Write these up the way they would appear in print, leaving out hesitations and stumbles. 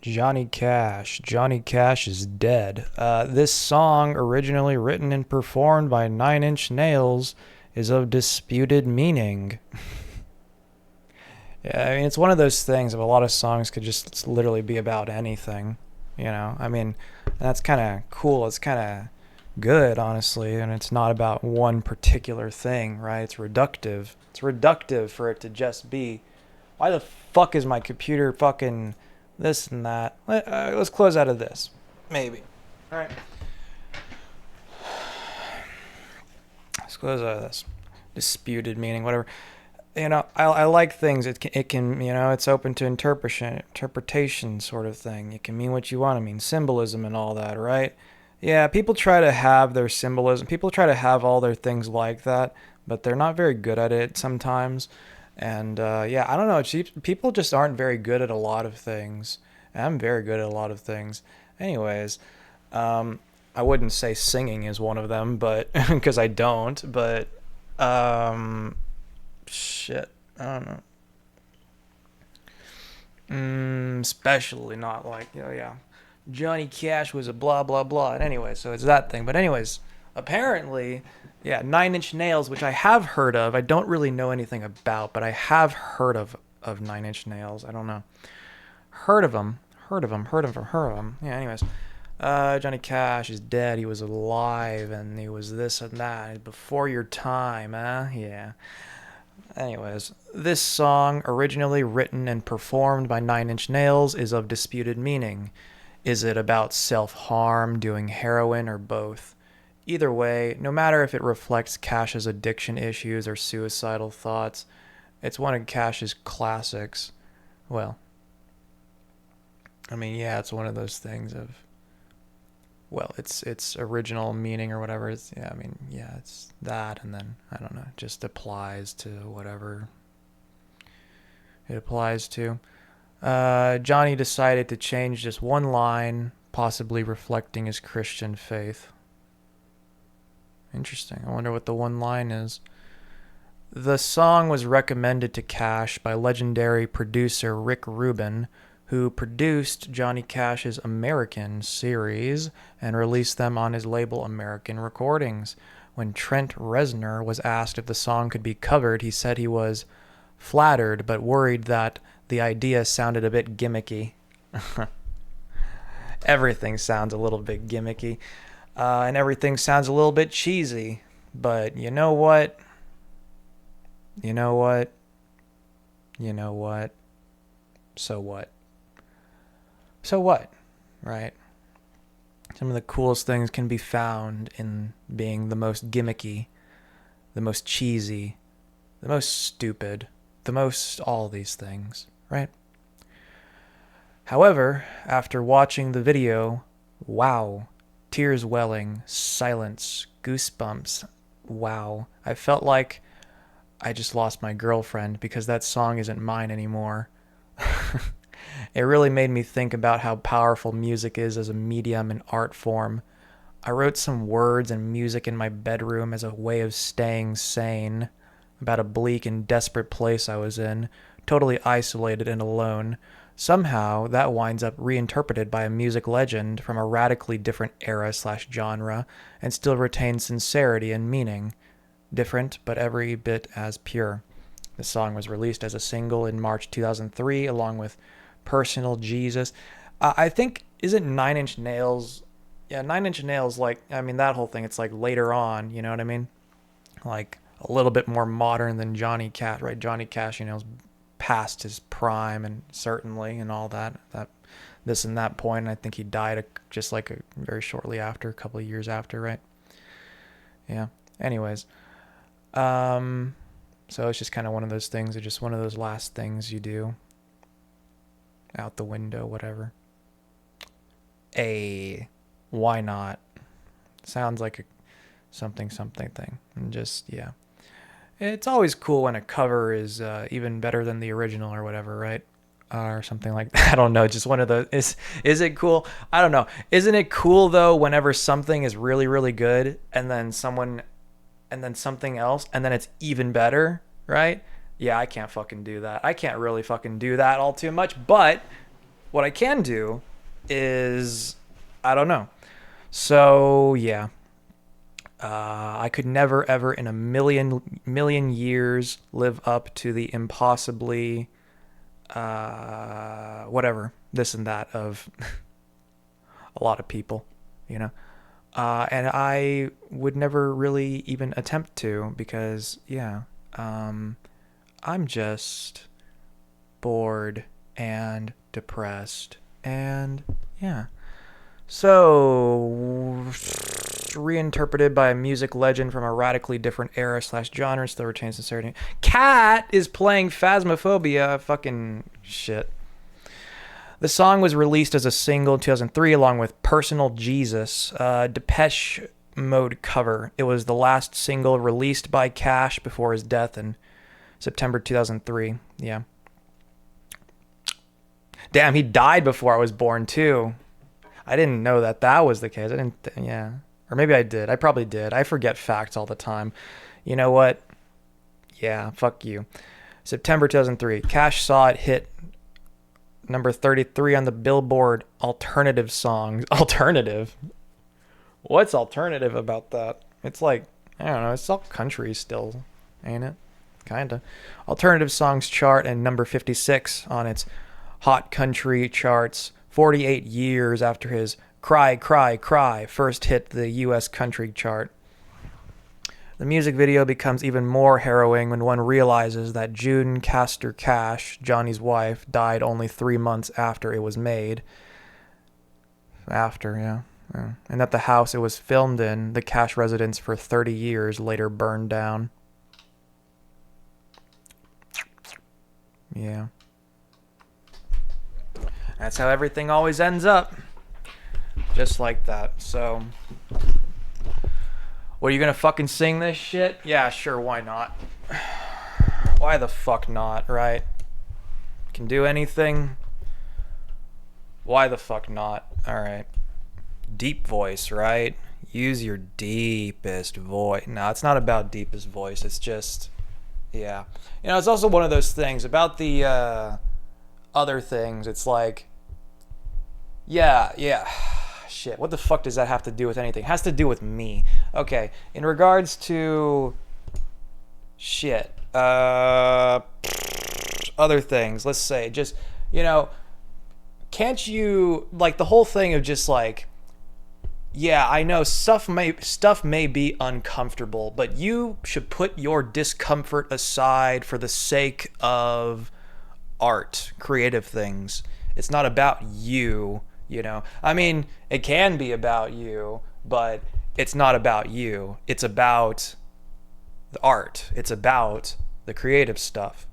Johnny Cash. Johnny Cash is dead. This song, originally written and performed by Nine Inch Nails, is of disputed meaning. Yeah, I mean, it's one of those things of a lot of songs could just literally be about anything, you know? I mean, that's kind of cool. It's kind of good, honestly, and it's not about one particular thing, right? It's reductive. It's reductive for it to just be, why the fuck is my computer fucking this and that? Let's close out of this. Maybe. All right. Let's close out of this. Disputed meaning, whatever. You know, I like things. It can, you know, it's open to interpretation sort of thing. It can mean what you want to mean, symbolism and all that, right? Yeah, people try to have their symbolism. People try to have all their things like that, but they're not very good at it sometimes. And yeah, I don't know. People just aren't very good at a lot of things. And I'm very good at a lot of things. Anyways, um, I wouldn't say singing is one of them, but because I don't. But um, shit, I don't know. Especially not like, you know, yeah, Johnny Cash was a blah blah blah. And anyway, so it's that thing. But anyways, apparently, yeah, Nine Inch Nails, which I have heard of. I don't really know anything about, but I have heard of Nine Inch Nails. I don't know. Heard of them. Heard of them. Heard of them. Heard of them. Yeah. Anyways, Johnny Cash is dead. He was alive, and he was this and that before your time, huh? Yeah. Anyways, this song, originally written and performed by Nine Inch Nails, is of disputed meaning. Is it about self harm, doing heroin, or both? Either way, no matter if it reflects Cash's addiction issues or suicidal thoughts, it's one of Cash's classics. Well, I mean, yeah, it's one of those things of, well, it's original meaning or whatever. It's, yeah, I mean, yeah, it's that, and then I don't know, it just applies to whatever it applies to. Johnny decided to change just one line, possibly reflecting his Christian faith. Interesting. I wonder what the one line is. The song was recommended to Cash by legendary producer Rick Rubin, who produced Johnny Cash's American series and released them on his label American Recordings. When Trent Reznor was asked if the song could be covered, he said he was flattered but worried that the idea sounded a bit gimmicky. Everything sounds a little bit gimmicky, and everything sounds a little bit cheesy. But you know what? You know what? You know what? So what? So what? Right? Some of the coolest things can be found in being the most gimmicky, the most cheesy, the most stupid, the most all these things, right? However, after watching the video, wow, tears welling, silence, goosebumps, wow, I felt like I just lost my girlfriend because that song isn't mine anymore. It really made me think about how powerful music is as a medium and art form. I wrote some words and music in my bedroom as a way of staying sane about a bleak and desperate place I was in, totally isolated and alone. Somehow, that winds up reinterpreted by a music legend from a radically different era slash genre and still retains sincerity and meaning. Different, but every bit as pure. The song was released as a single in March 2003, along with Personal Jesus. I think, isn't Nine Inch Nails? Yeah, Nine Inch Nails, like, I mean, that whole thing, it's like later on, you know what I mean? Like, a little bit more modern than Johnny Cash, right? Johnny Cash, you know, is past his prime and certainly and all that. This and that point, and I think he died just like very shortly after, a couple of years after, right? Yeah. Anyways, um, so it's just kind of one of those things, or just one of those last things you do out the window, whatever. A, why not? Sounds like a something something thing, and just yeah, it's always cool when a cover is even better than the original or whatever, right? Or something like that. I don't know. Just one of the is it cool? I don't know. Isn't it cool though whenever something is really really good and then something else and then it's even better, right? Yeah, I can't fucking do that. I can't really fucking do that all too much, but what I can do is, I don't know. So yeah, I could never ever in a million years live up to the impossibly whatever this and that of a lot of people, you know. And I would never really even attempt to because yeah, I'm just bored and depressed and yeah. So, reinterpreted by a music legend from a radically different era slash genre, still retains sincerity. Cat is playing Phasmophobia. Fucking shit. The song was released as a single in 2003 along with Personal Jesus, Depeche Mode cover. It was the last single released by Cash before his death in September 2003. Yeah. Damn, he died before I was born too. I didn't know that that was the case. I didn't, yeah. Or maybe I did. I probably did. I forget facts all the time. You know what? Yeah, fuck you. September 2003. Cash saw it hit number 33 on the Billboard alternative songs. Alternative? What's alternative about that? It's like, I don't know, it's all country still, ain't it? Kinda. Alternative songs chart and number 56 on its Hot Country charts 48 years after his Cry, Cry, Cry first hit the US country chart. The music video becomes even more harrowing when one realizes that June Castor Cash, Johnny's wife, died only 3 months after it was made. Yeah. And that the house it was filmed in, the Cash residence for 30 years, later burned down. Yeah. That's how everything always ends up. Just like that. So, what, are you gonna fucking sing this shit? Yeah, sure, why not? Why the fuck not, right? Can do anything? Why the fuck not? Alright. Deep voice, right? Use your deepest voice. No, it's not about deepest voice. It's just, yeah. You know, it's also one of those things about the, other things. It's like, yeah. Shit, what the fuck does that have to do with anything? It has to do with me. Okay, in regards to shit, other things, let's say, just, you know, can't you, like, the whole thing of just like, yeah, I know stuff may be uncomfortable, but you should put your discomfort aside for the sake of art, creative things. It's not about you, you know. I mean, it can be about you, but it's not about you. It's about the art. It's about the creative stuff.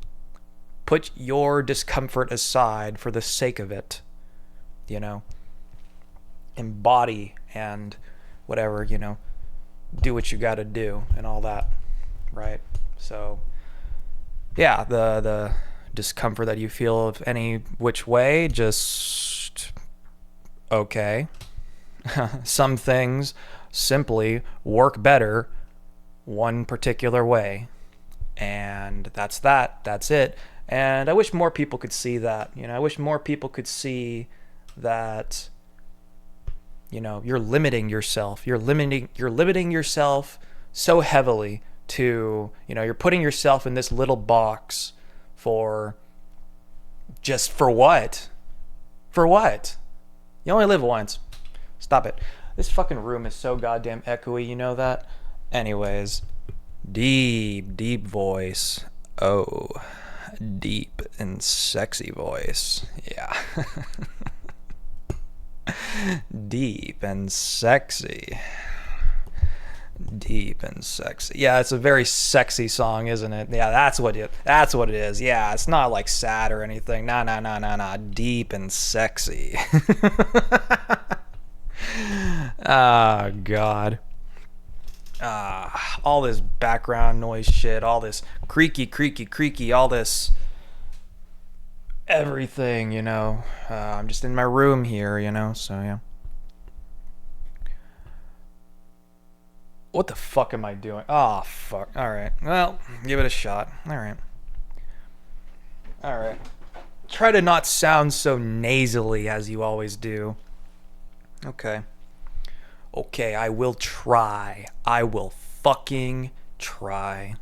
Put your discomfort aside for the sake of it, you know. Embody and whatever, you know, do what you got to do and all that, right? So, yeah, the discomfort that you feel of any which way, just okay. Some things simply work better one particular way, and that's it. And I wish more people could see that, you know. I wish more people could see that, you know, you're limiting yourself so heavily to, you know, you're putting yourself in this little box for what? You only live once. Stop it. This fucking room is so goddamn echoey, you know that? Anyways, deep voice. Oh, deep and sexy voice. Yeah. Deep and sexy. Yeah, it's a very sexy song, isn't it? Yeah, that's what it is. Yeah, it's not like sad or anything. Nah. Deep and sexy. Oh, God. All this background noise shit, all this creaky, all this everything, you know. I'm just in my room here, you know, so yeah. What the fuck am I doing? Oh, fuck. Alright. Well, give it a shot. Alright. Try to not sound so nasally as you always do. Okay. Okay, I will try. I will fucking try.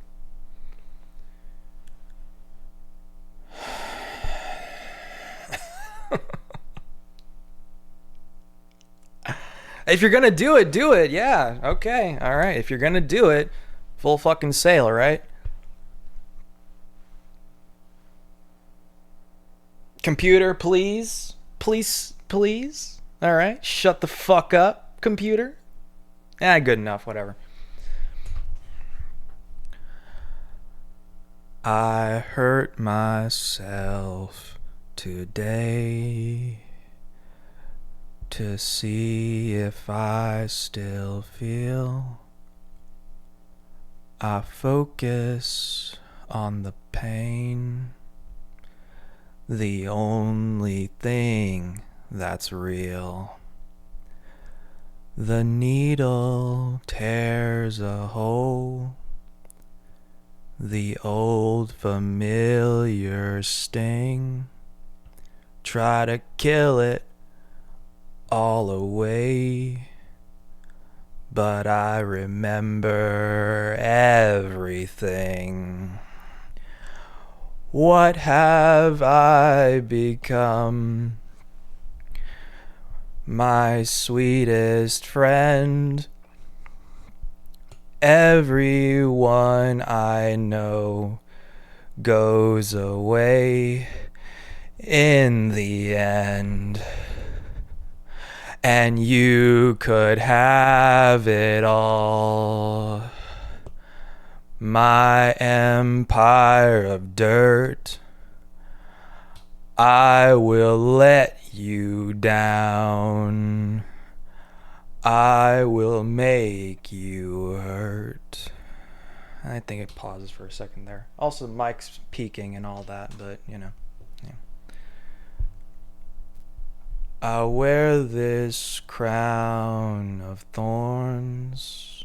If you're gonna do it, do it. Yeah. Okay. All right. If you're gonna do it, full fucking sail, right? Computer, please. Please, please. All right. Shut the fuck up, computer. Good enough. Whatever. I hurt myself today to see if I still feel. I focus on the pain, the only thing that's real. The needle tears a hole, the old familiar sting. Try to kill it all away, but I remember everything. What have I become? My sweetest friend. Everyone I know goes away in the end. And you could have it all. My empire of dirt. I will let you down. I will make you hurt. I think it pauses for a second there. Also, Mike's peaking and all that, but you know. Yeah. I wear this crown of thorns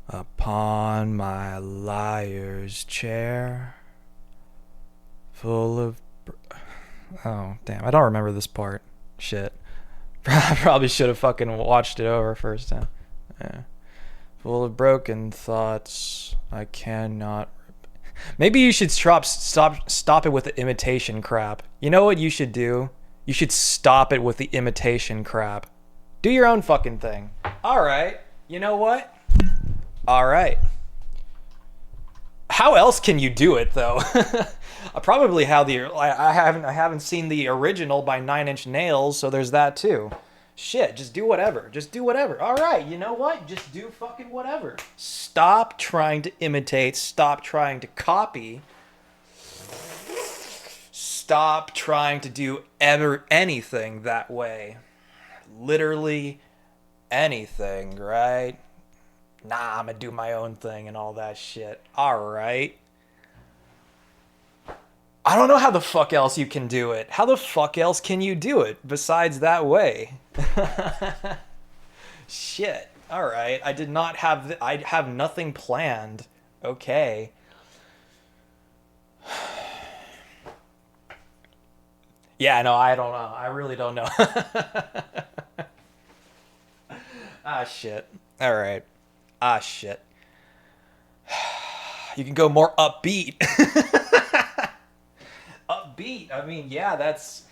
upon my liar's chair, full of... Oh, damn. I don't remember this part. Shit. I probably should have fucking watched it over first time. Yeah. Full of broken thoughts. I cannot... Maybe you should stop it with the imitation crap. You know what you should do? You should stop it with the imitation crap. Do your own fucking thing. All right. You know what? All right. How else can you do it though? Probably how I haven't seen the original by Nine Inch Nails, so there's that too. Shit, just do whatever. Just do whatever. All right, you know what? Just do fucking whatever. Stop trying to imitate. Stop trying to copy. Stop trying to do ever anything that way. Literally anything, right? Nah, I'm gonna do my own thing and all that shit. Alright. I don't know how the fuck else you can do it. How the fuck else can you do it besides that way? Shit. Alright. I did not have... I have nothing planned. Okay. Yeah, no, I don't know. I really don't know. Ah, shit. Alright. Ah, shit. You can go more upbeat. Upbeat. I mean, yeah, that's...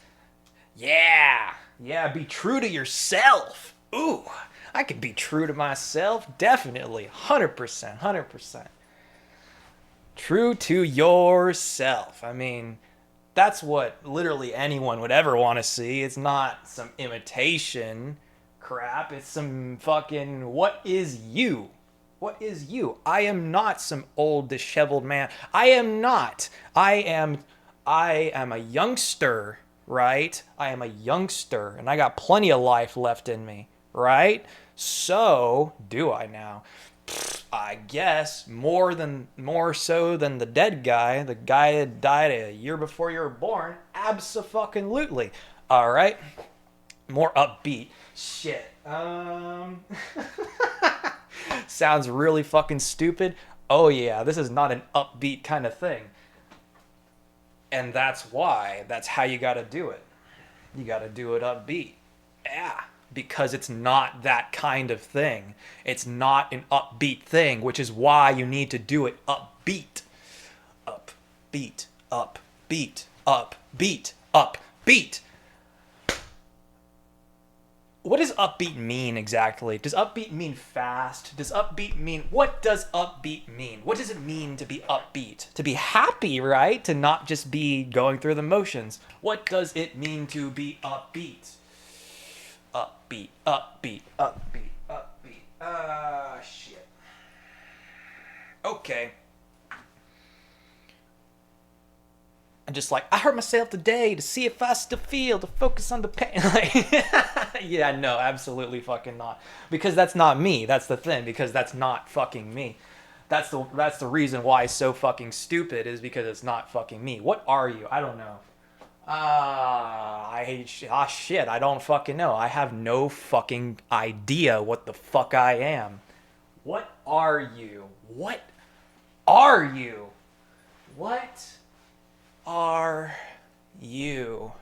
Yeah. Yeah, be true to yourself. Ooh, I can be true to myself. Definitely. 100%. 100%. True to yourself. I mean, that's what literally anyone would ever want to see. It's not some imitation crap. It's some fucking, what is you? What is you? I am not some old disheveled man. I am not. I am a youngster, right? I am a youngster and I got plenty of life left in me, right? So, do I now? I guess more so than the dead guy, the guy that died a year before you were born. Abso-fucking-lutely. All right. More upbeat. Shit. Sounds really fucking stupid. Oh yeah, this is not an upbeat kind of thing. And that's how you got to do it. You got to do it upbeat. Yeah, because it's not that kind of thing. It's not an upbeat thing, which is why you need to do it upbeat. Upbeat, upbeat, upbeat, upbeat. What does upbeat mean exactly? Does upbeat mean fast? Does upbeat mean, what does upbeat mean? What does it mean to be upbeat? To be happy, right? To not just be going through the motions. What does it mean to be upbeat? Upbeat, upbeat, upbeat, upbeat. Shit. Okay. I'm just like, I hurt myself today to see if I still feel, to focus on the pain. Like, yeah, no, absolutely fucking not. Because that's not me. That's the thing. Because that's not fucking me. That's the reason why it's so fucking stupid, is because it's not fucking me. What are you? I don't know. Shit, I don't fucking know. I have no fucking idea what the fuck I am. What are you? What are you? What are you?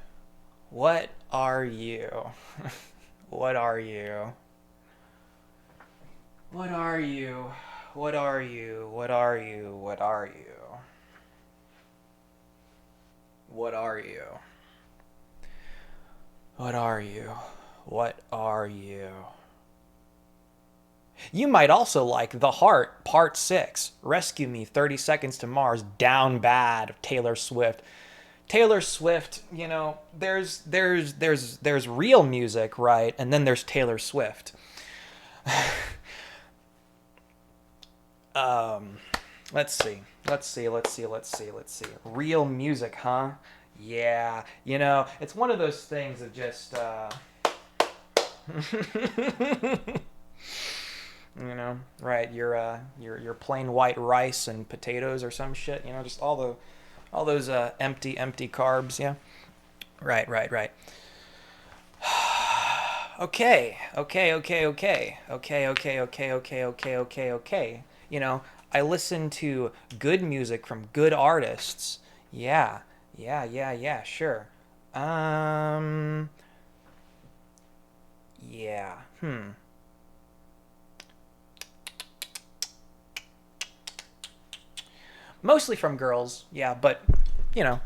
What are you? What are you? What are you? What are you? What are you? What are you? What are you? What are you? What are you? You might also like The Heart, Part 6, Rescue Me, 30 Seconds to Mars, Down Bad, Taylor Swift. Taylor Swift, you know, there's real music, right? And then there's Taylor Swift. Let's see. Real music, huh? Yeah, you know, it's one of those things of just you know, right, your plain white rice and potatoes or some shit, you know, just all those empty carbs, yeah. Right. Okay. You know, I listen to good music from good artists. Yeah, sure. Um, yeah. Mostly from girls, yeah, but you know,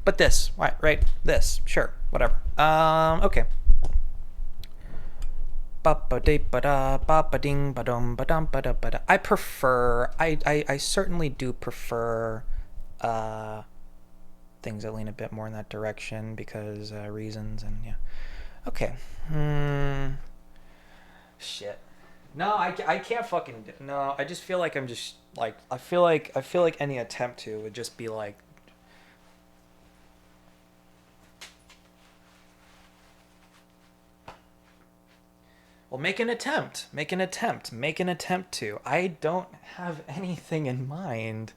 but this, right, this, sure, whatever. Okay. I prefer, I certainly do prefer uh, things that lean a bit more in that direction because reasons and yeah. Okay. Shit. No, I can't fucking no. I just feel like I'm just like I feel like any attempt to would just be like, well, make an attempt to. I don't have anything in mind.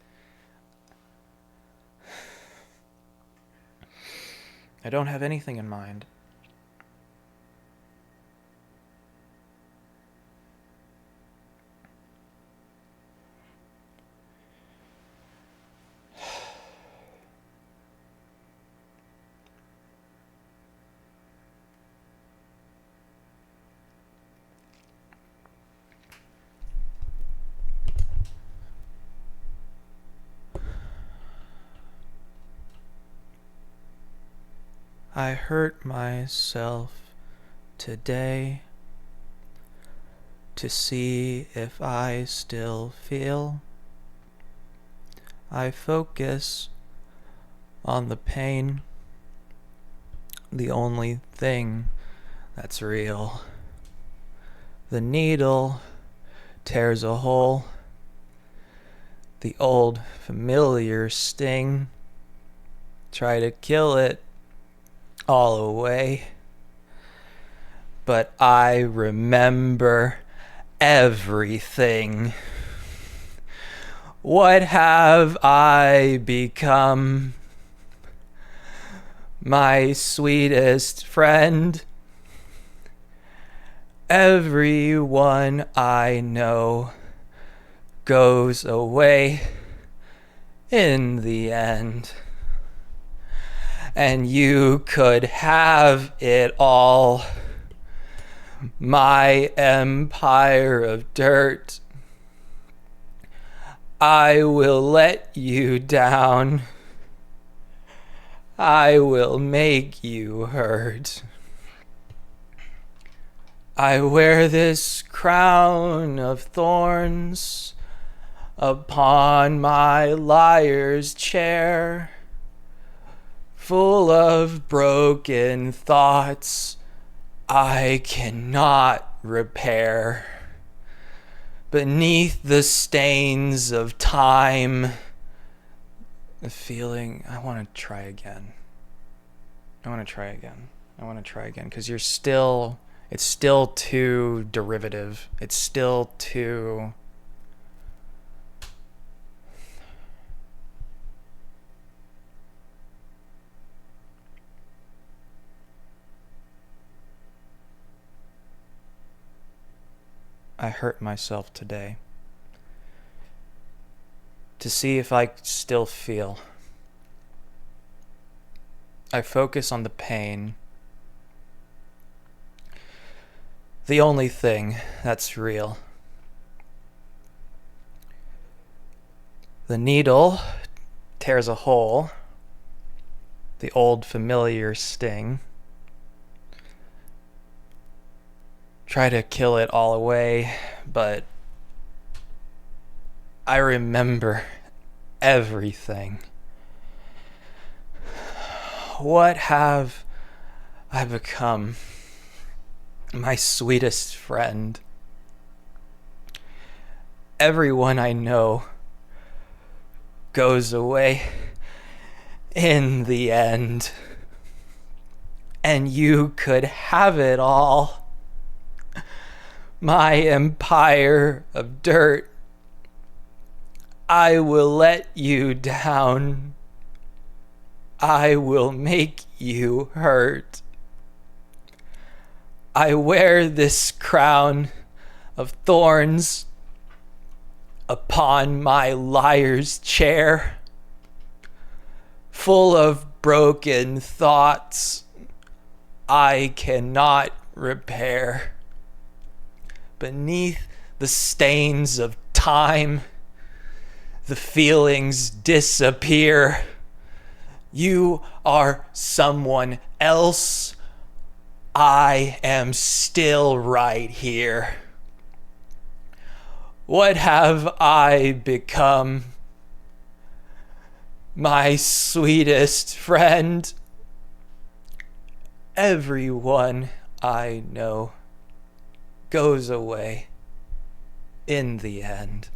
I don't have anything in mind. I hurt myself today to see if I still feel. I focus on the pain, the only thing that's real. The needle tears a hole, the old familiar sting. Try to kill it all away. But I remember everything. What have I become? My sweetest friend. Everyone I know goes away in the end. and you could have it all. My empire of dirt, I will let you down. I will make you hurt. I wear this crown of thorns upon my liar's chair, full of broken thoughts I cannot repair. Beneath the stains of time, the feeling, I want to try again. Because it's still too derivative. It's still too... I hurt myself today to see if I still feel. I focus on the pain. The only thing that's real. The needle tears a hole, the old familiar sting. Try to kill it all away, but I remember everything. What have I become? My sweetest friend. Everyone I know goes away in the end, and you could have it all. My empire of dirt, I will let you down. I will make you hurt. I wear this crown of thorns upon my liar's chair, full of broken thoughts I cannot repair. Beneath the stains of time, the feelings disappear. You are someone else. I am still right here. What have I become? My sweetest friend. Everyone I know goes away in the end.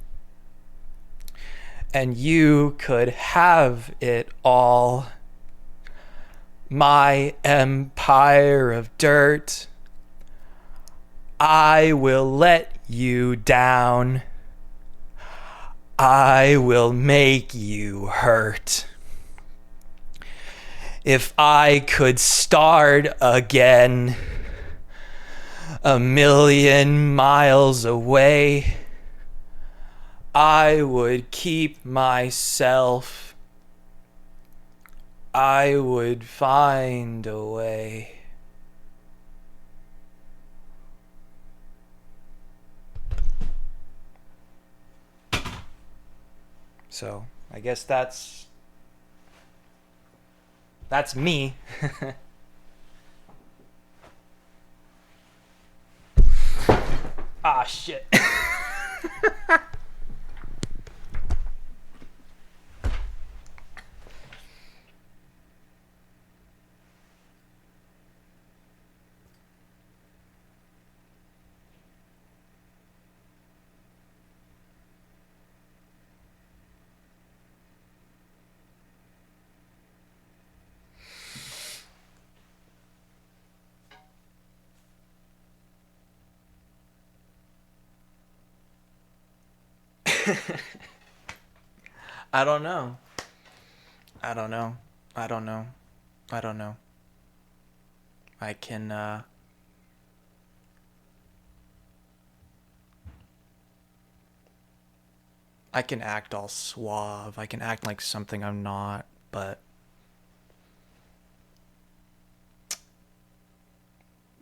And you could have it all. My empire of dirt, I will let you down. I will make you hurt. If I could start again, 1,000,000 miles away, I would keep myself. I would find a way. So, I guess that's me. Ah, shit. I don't know. I don't know. I don't know. I don't know. I can I can act all suave. I can act like something I'm not, but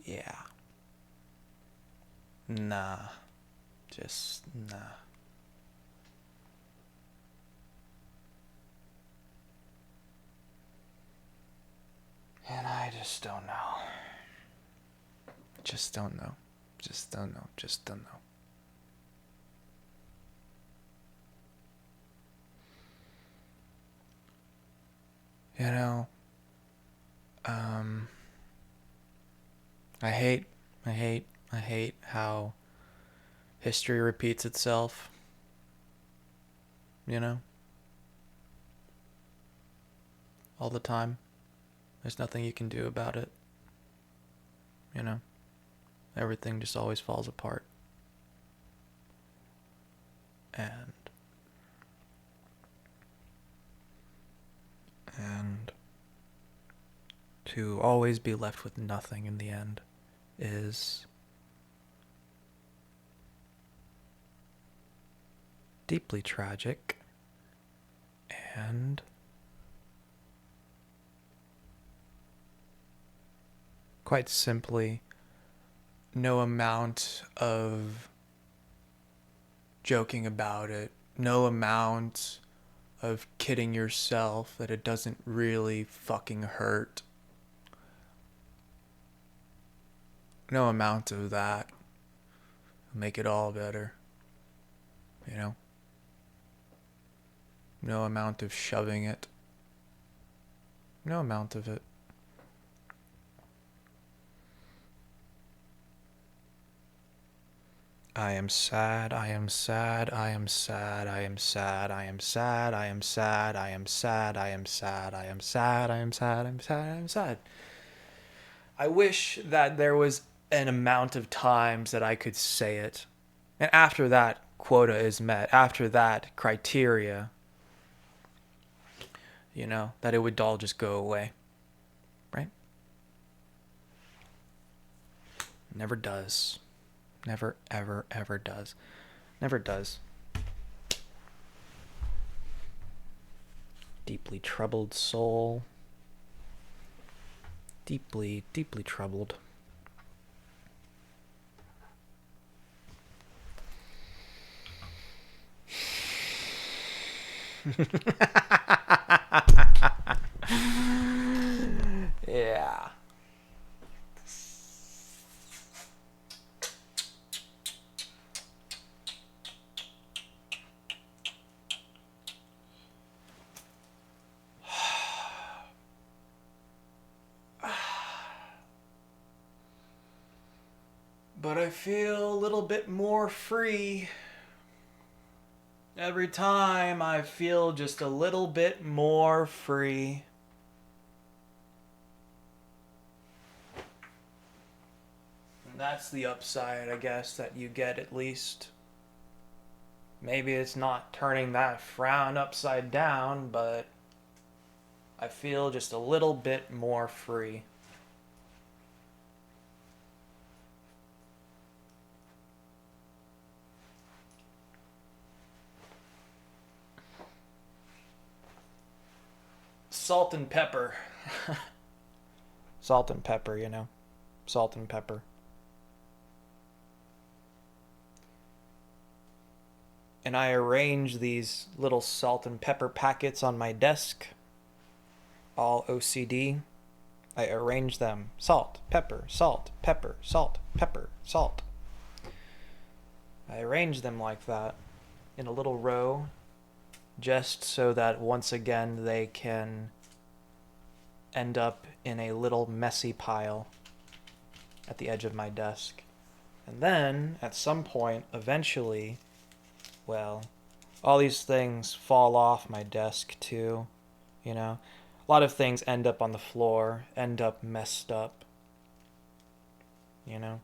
Yeah. Nah. Just nah. And I just don't know. Just don't know. Just don't know. Just don't know. You know, um, I hate, I hate how history repeats itself. You know, all the time. There's nothing you can do about it. You know, everything just always falls apart. And and to always be left with nothing in the end is deeply tragic and quite simply no amount of joking about it, no amount of kidding yourself that it doesn't really fucking hurt, no amount of that will make it all better, you know? No amount of shoving it, no amount of it. I am sad, I am sad, I am sad, I am sad, I am sad, I am sad, I am sad, I am sad, I am sad, I am sad, I am sad, I am sad. I wish that there was an amount of times that I could say it. And after that quota is met, after that criteria, you know, that it would all just go away. Right? Never does. Never, ever, ever does. Never does. Deeply troubled soul. Deeply, deeply troubled. Yeah. But I feel a little bit more free. Every time I feel just a little bit more free. And that's the upside, I guess, that you get at least. Maybe it's not turning that frown upside down, but I feel just a little bit more free. Salt and pepper. Salt and pepper, you know. Salt and pepper. And I arrange these little salt and pepper packets on my desk, all OCD. I arrange them salt, pepper, salt, pepper, salt, pepper, salt. I arrange them like that in a little row, just so that once again they can end up in a little messy pile at the edge of my desk. And then, at some point, eventually, well, all these things fall off my desk too, you know? A lot of things end up on the floor, end up messed up, you know?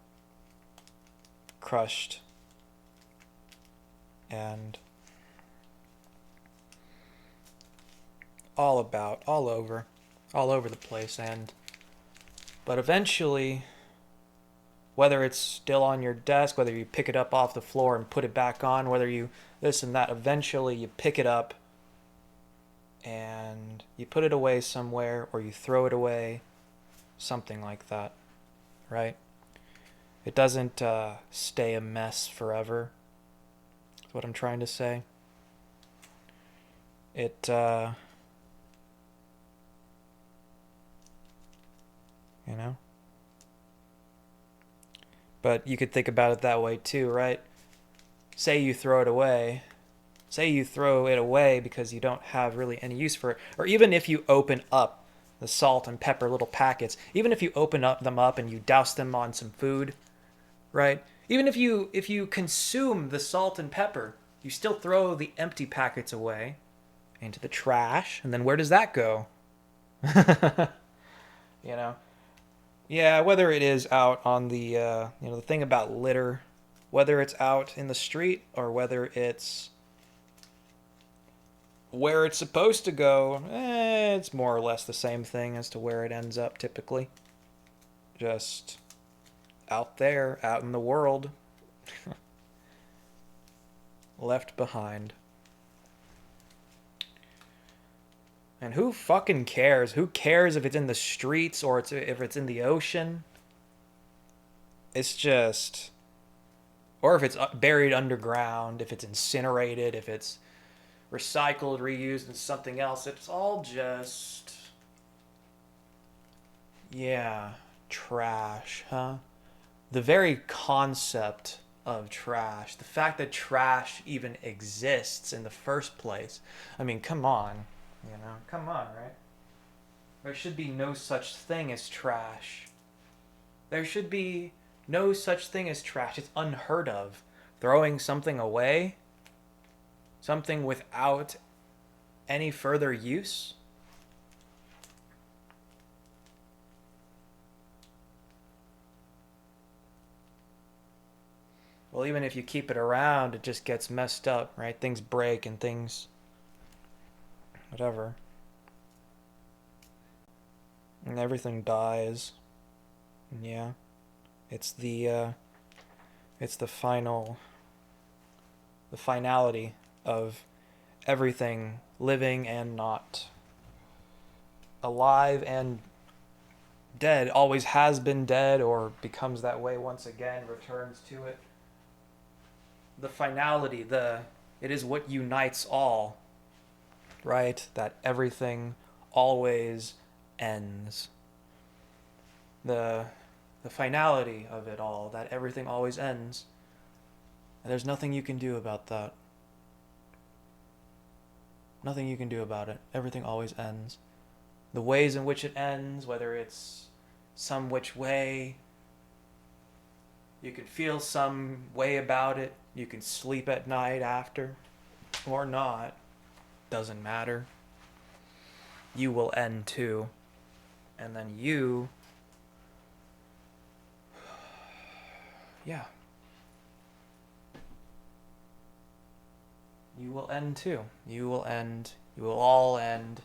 Crushed. And all over the place. And but eventually, whether it's still on your desk, whether you pick it up off the floor and put it back on, whether you this and that, eventually you pick it up and you put it away somewhere, or you throw it away, something like that, right? It doesn't stay a mess forever. That's what I'm trying to say. It, you know? But you could think about it that way too, right? Say you throw it away. Say you throw it away because you don't have really any use for it. Or even if you open up the salt and pepper little packets, even if you open up them up and you douse them on some food, right? Even if you consume the salt and pepper, you still throw the empty packets away into the trash, and then where does that go? You know? Yeah, whether it is out on the the thing about litter, whether it's out in the street or whether it's where it's supposed to go, it's more or less the same thing as to where it ends up typically. Just out there, out in the world, left behind. And who fucking cares? Who cares if it's in the streets or if it's in the ocean? It's just, or if it's buried underground, if it's incinerated, if it's recycled, reused, and something else. It's all just, yeah, trash, huh? The very concept of trash, the fact that trash even exists in the first place. I mean, come on, come on, right? There should be no such thing as trash. There should be no such thing as trash. It's unheard of. Throwing something away, something without any further use. Well, even if you keep it around, it just gets messed up, right? Things break and things, whatever. And everything dies. And yeah, it's the the finality of everything living and not, alive and dead, always has been dead or becomes that way once again, returns to it. The finality, it is what unites all, right? That everything always ends. The the finality of it all, that everything always ends. And there's nothing you can do about that. Nothing you can do about it. Everything always ends. The ways in which it ends, whether it's some which way, you can feel some way about it. You can sleep at night after, or not. Doesn't matter. You will end too. And then yeah. You will end too. You will end. You will all end.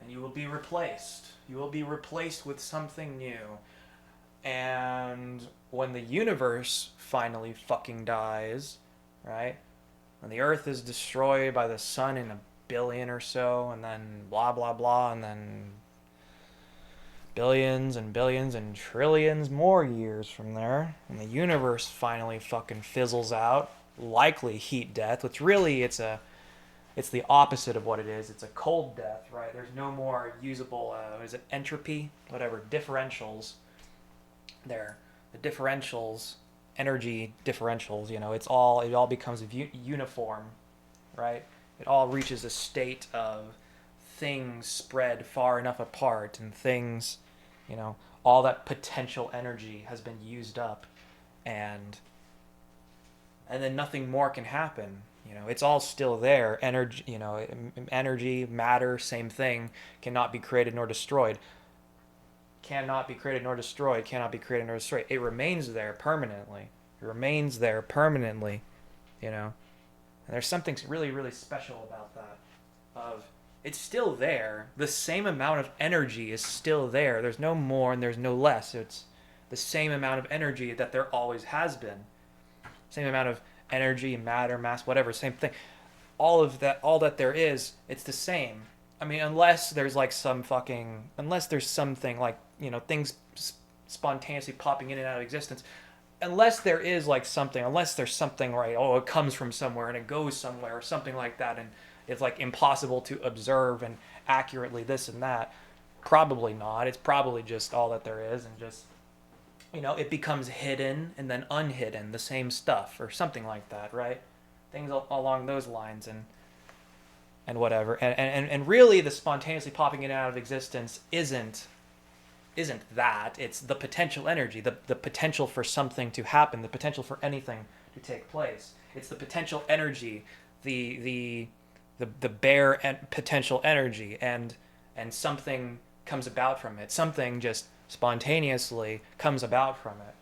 And you will be replaced. You will be replaced with something new. And when the universe finally fucking dies, right? When the earth is destroyed by the sun in a billion or so, and then blah blah blah, and then billions and billions and trillions more years from there, and the universe finally fucking fizzles out, likely heat death, which really it's the opposite of what it is. It's a cold death, right? There's no more usable, is it entropy? Whatever, differentials. There, the differentials, energy differentials, it all becomes uniform, right? It all reaches a state of things spread far enough apart and things, all that potential energy has been used up, and then nothing more can happen. It's all still there. Energy, energy, matter, same thing, cannot be created nor destroyed. Cannot be created nor destroyed. Cannot be created nor destroyed. It remains there permanently. It remains there permanently. And there's something really, really special about that. Of it's still there. The same amount of energy is still there. There's no more and there's no less. It's the same amount of energy that there always has been. Same amount of energy, matter, mass, whatever, same thing. All that there is, it's the same. I mean, unless there's something like, things spontaneously popping in and out of existence, unless there is like something, unless there's something, right? Oh, it comes from somewhere and it goes somewhere or something like that, and it's like impossible to observe and accurately this and that. Probably not. It's probably just all that there is, and just, it becomes hidden and then unhidden, the same stuff or something like that, right? Things along those lines, and whatever. And really, the spontaneously popping in and out of existence isn't that. It's the potential energy, the potential for something to happen, the potential for anything to take place. It's the potential energy, the bare potential energy, and something comes about from it. Something just spontaneously comes about from it,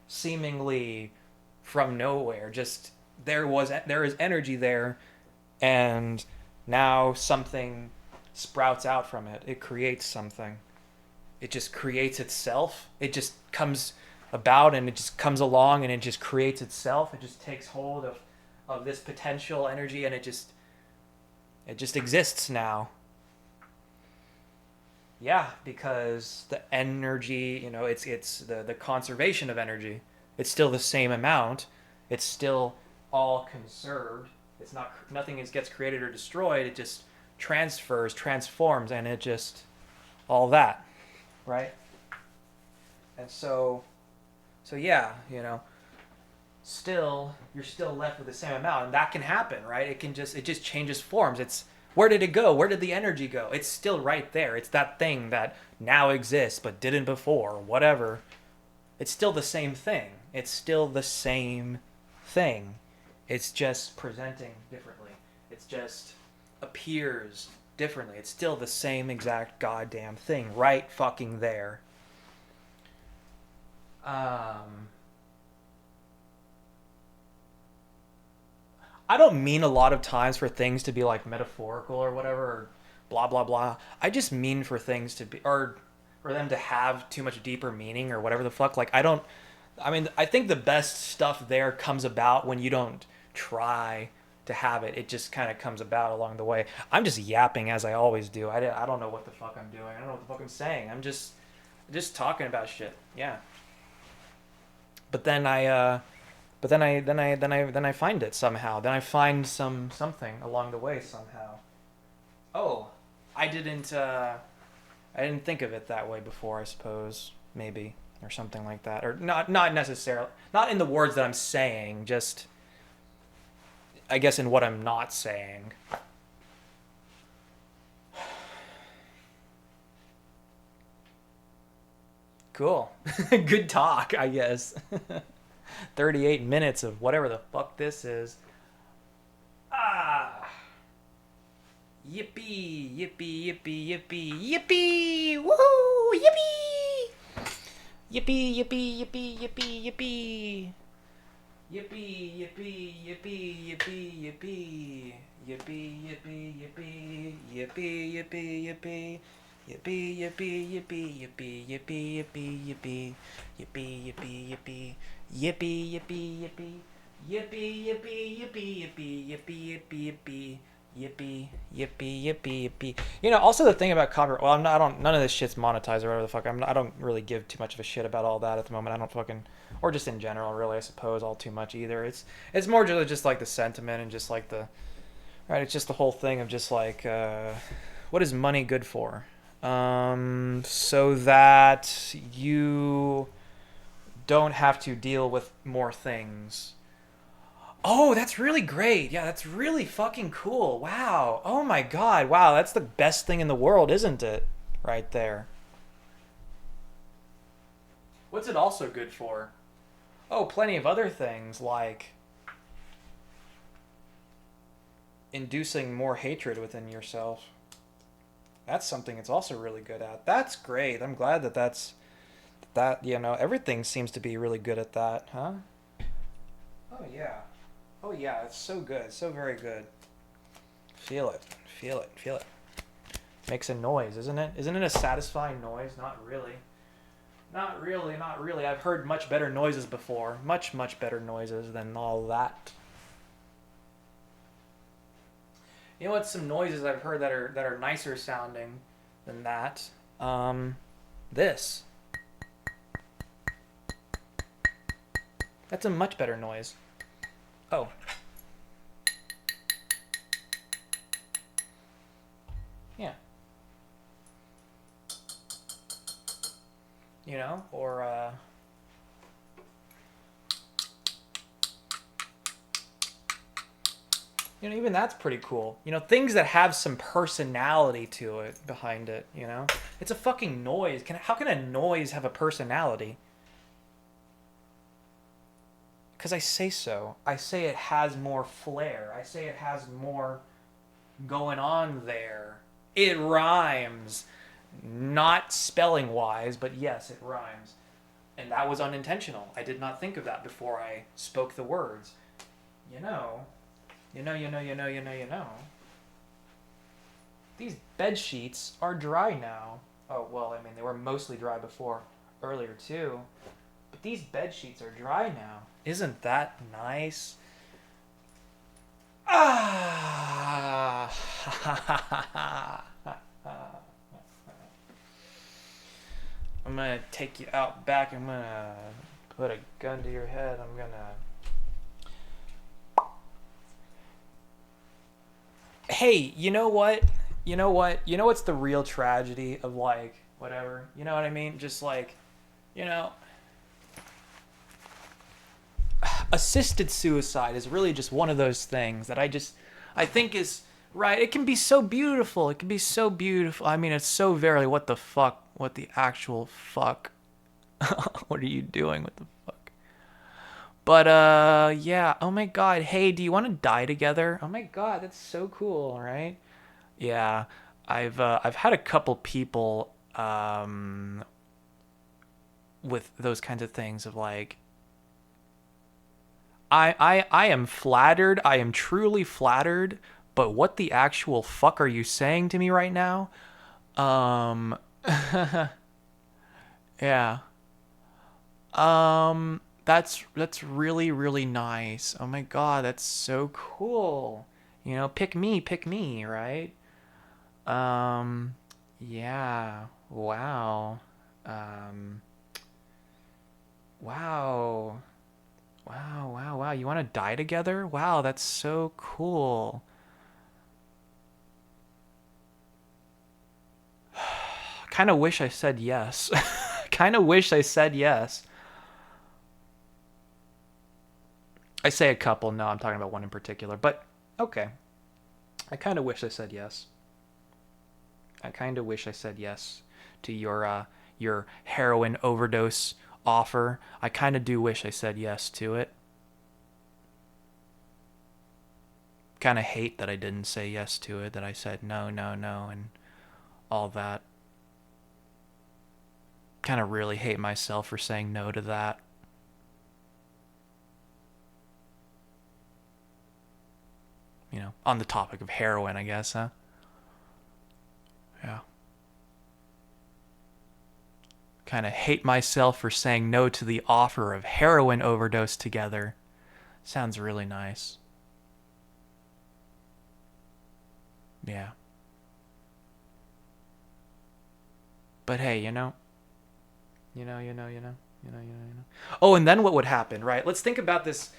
seemingly from nowhere. Just there is energy there, and now something sprouts out from it. It creates something. It just creates itself. It just comes about, and it just comes along, and it just creates itself. It just takes hold of this potential energy, and it just exists now. Yeah, because the energy, it's the conservation of energy. It's still the same amount. It's still all conserved. It's not, nothing gets created or destroyed. It just transfers, transforms, and it just all that, right? And so yeah, still you're still left with the same amount, and that can happen, right? It just changes forms. It's, where did it go? Where did the energy go? It's still right there. It's that thing that now exists but didn't before, whatever. It's still the same thing. It's still the same thing. It's just presenting differently. It's just appears differently. It's still the same exact goddamn thing right fucking there. I don't mean a lot of times for things to be like metaphorical or whatever, or blah blah blah. I just mean for things to be, or for them to have too much deeper meaning or whatever the fuck. Like, I don't. I mean, I think the best stuff there comes about when you don't try to have it. It just kind of comes about along the way. I'm just yapping as I always do. I don't know what the fuck I'm doing. I don't know what the fuck I'm saying. I'm just talking about shit. Yeah. But then I find it somehow. Then I find something along the way somehow. Oh, I didn't I didn't think of it that way before, I suppose. Maybe, or something like that. Or not necessarily, not in the words that I'm saying, just I guess in what I'm not saying. Cool. Good talk, I guess. 38 minutes of whatever the fuck this is. Ah. Yippee, yippee, yippee, yippee, yippee! Woohoo! Yippee! Yippee, yippee, yippee, yippee, yippee! Yippee, yippee, yippee, yippee, yippee! Yippee, yippee, yippee, yippee, yippee, yippee! Yippee, yippee, yippee, yippee, yippee, yippee, yippee! Yippee, yippee, yippee! Yippee, yippee, yippee! Yippee, yippee, yippee, yippee, yippee, yippee, yippee! Yippee, yippee, yippee, yippee. Also the thing about copyright. Well, I don't. None of this shit's monetized or whatever the fuck. I don't really give too much of a shit about all that at the moment. I don't fucking, or just in general, really. I suppose all too much either. It's more just like the sentiment and just like the, right. It's just the whole thing of just like, what is money good for? So that you don't have to deal with more things. Oh, that's really great. Yeah, that's really fucking cool. Wow. Oh my god. Wow, that's the best thing in the world, isn't it? Right there. What's it also good for? Oh, plenty of other things like inducing more hatred within yourself. That's something it's also really good at. That's great. I'm glad that everything seems to be really good at that, huh? Oh yeah. Oh yeah, it's so good. So very good. Feel it. Feel it. Feel it. Makes a noise, isn't it? Isn't it a satisfying noise? Not really. Not really, not really. I've heard much better noises before. Much, much better noises than all that. You know what? Some noises I've heard that are nicer sounding than that. This. That's a much better noise. Oh. Yeah. You know, or you know, even that's pretty cool. You know, things that have some personality to it behind it, you know? It's a fucking noise. How can a noise have a personality? Because I say so. I say it has more flair. I say it has more going on there. It rhymes. Not spelling wise, but yes, it rhymes. And that was unintentional. I did not think of that before I spoke the words. You know, you know. These bed sheets are dry now. Oh, well, I mean, they were mostly dry before, earlier too. But these bed sheets are dry now. Isn't that nice? Ah! I'm gonna take you out back. I'm gonna put a gun to your head. I'm gonna. Hey, you know what? You know what? You know what's the real tragedy of like whatever? You know what I mean? Just like, you know, assisted suicide is really just one of those things that I think is right. It can be so beautiful. It can be so beautiful. I mean, it's so very what the fuck? What the actual fuck? What are you doing? What the fuck? But yeah. Oh my god. Hey, do you want to die together? Oh my god, that's so cool, right? Yeah. I've had a couple people with those kinds of things of like I am flattered. I am truly flattered. But what the actual fuck are you saying to me right now? Um, yeah. That's really really nice. Oh my god, that's so cool. You know, pick me, right? Um, yeah. Wow. Um, wow. Wow. You want to die together? Wow, that's so cool. Kind of wish I said yes. Kind of wish I said yes. I say a couple. No, I'm talking about one in particular. But okay. I kind of wish I said yes. I kind of wish I said yes to your heroin overdose offer. I kind of do wish I said yes to it. Kind of hate that I didn't say yes to it. That I said no, and all that. Kind of really hate myself for saying no to that. You know, on the topic of heroin, I guess, huh? Yeah. Kind of hate myself for saying no to the offer of heroin overdose together. Sounds really nice. Yeah. But hey, you know. Oh, and then what would happen, right? Let's think about this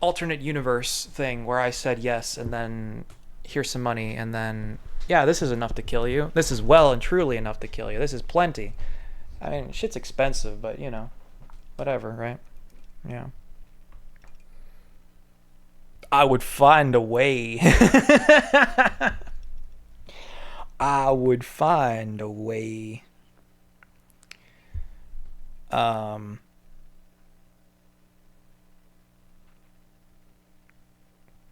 alternate universe thing where I said yes and then here's some money and then yeah, this is enough to kill you. This is well and truly enough to kill you. This is plenty. I mean, shit's expensive, but you know, whatever, right? Yeah. I would find a way. I would find a way. Um,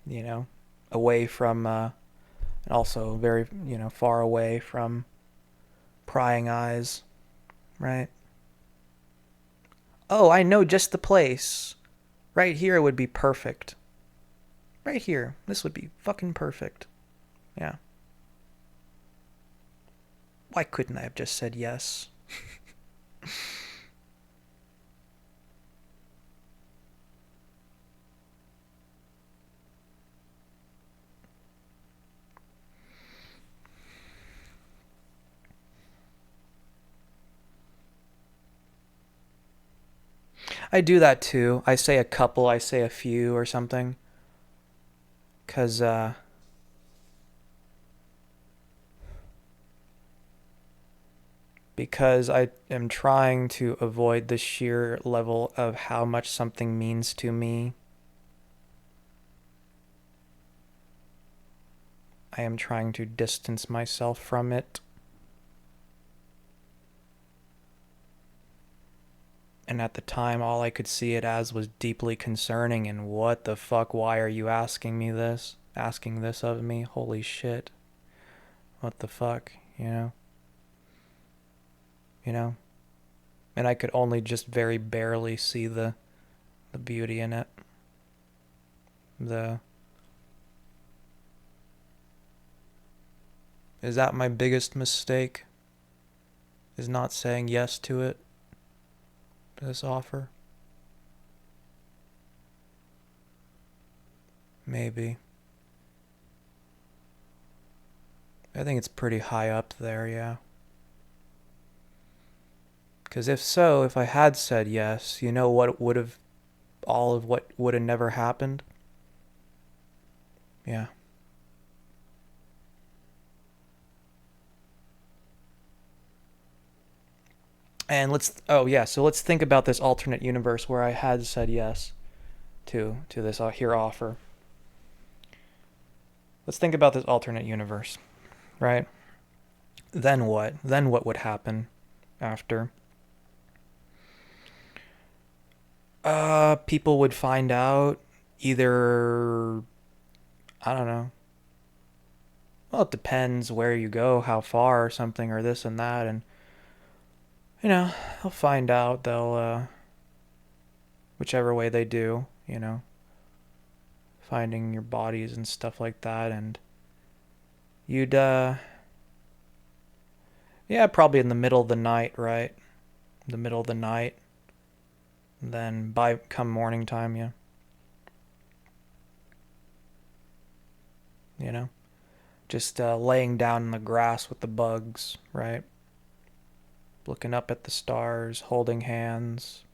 you know, away from, and also very, you know, far away from prying eyes, right? Oh, I know just the place. Right here would be perfect. Right here. This would be fucking perfect. Yeah. Why couldn't I have just said yes? I do that too. I say a couple, I say a few or something. Cause because I am trying to avoid the sheer level of how much something means to me. I am trying to distance myself from it. And at the time, all I could see it as was deeply concerning. And what the fuck? Why are you asking me this? Asking this of me? Holy shit. What the fuck? You know? You know? And I could only just very barely see the beauty in it. The Is that my biggest mistake? Is not saying yes to it? This offer? Maybe. I think it's pretty high up there, yeah. Because if so, if I had said yes, you know what would have, all of what would have never happened? Yeah. And oh yeah, so let's think about this alternate universe where I had said yes to this here offer. Let's think about this alternate universe, right? Then what? Then what would happen after? People would find out either, I don't know. Well, it depends where you go, how far or something or this and that, and you know, they'll find out. They'll whichever way they do, you know, finding your bodies and stuff like that, and you'd yeah, probably in the middle of the night, right? The middle of the night. And then by come morning time, yeah. You know, just laying down in the grass with the bugs, right? Looking up at the stars, holding hands.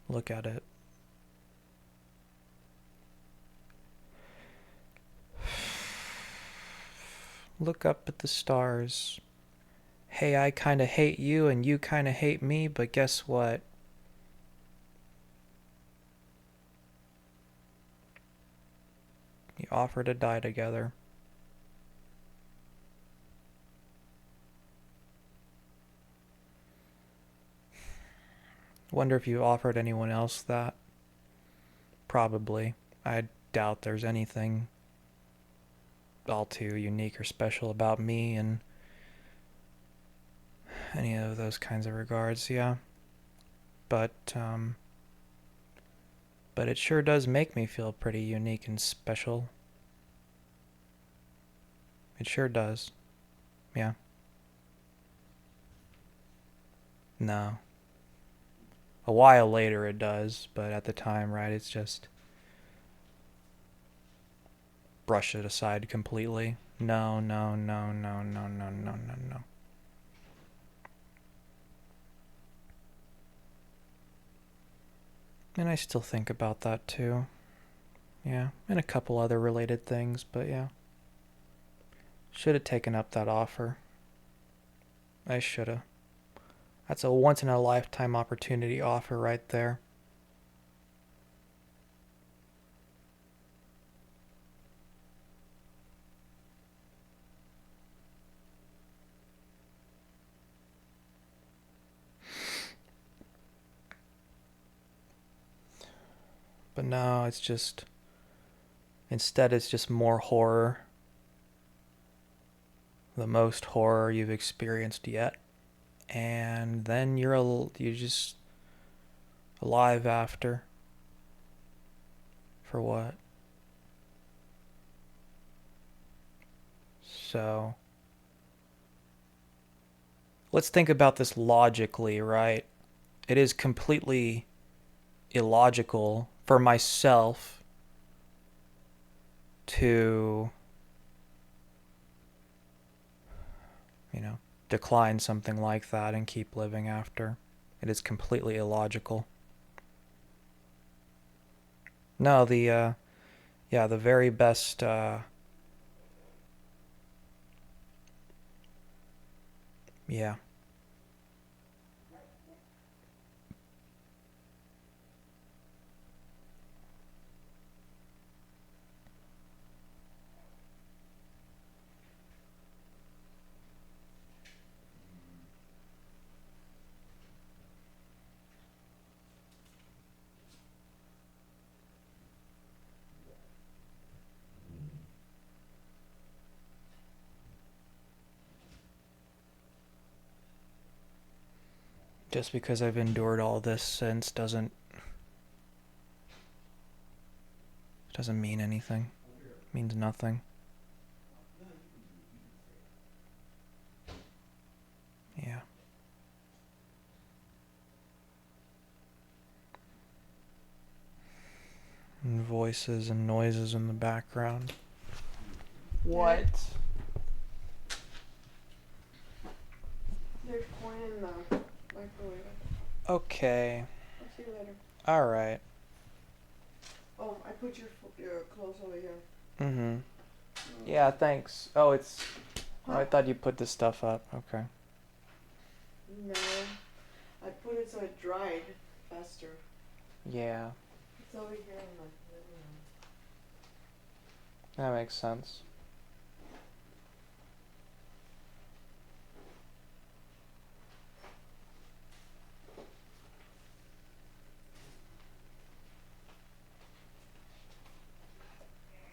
Look at it. Look up at the stars. Hey, I kind of hate you and you kind of hate me, but guess what? You offer to die together. Wonder if you offered anyone else that. Probably. I doubt there's anything all too unique or special about me in any of those kinds of regards, yeah. But but it sure does make me feel pretty unique and special. It sure does. Yeah. No. A while later it does, but at the time, right, it's just brush it aside completely. No, no, no, no, no, no, no, no, no. And I still think about that too. Yeah, and a couple other related things, but yeah. Should have taken up that offer. I should have. That's a once in a lifetime opportunity offer right there. But no, it's just, instead, it's just more horror. The most horror you've experienced yet. And then you're just alive after. For what? So, let's think about this logically, right? It is completely illogical for myself to, you know, decline something like that and keep living after. It is completely illogical. No, yeah, the very best, yeah. Just because I've endured all this since doesn't mean anything. It means nothing. Yeah. And voices and noises in the background. What? There's corn in the microwave. Okay. I'll see you later. All right. Oh, I put your clothes over here. Mm-hmm. Yeah, thanks. Oh, it's... Oh, Huh? I thought you put this stuff up. Okay. No, I put it so it dried faster. Yeah, It's over here in the living room. that makes sense.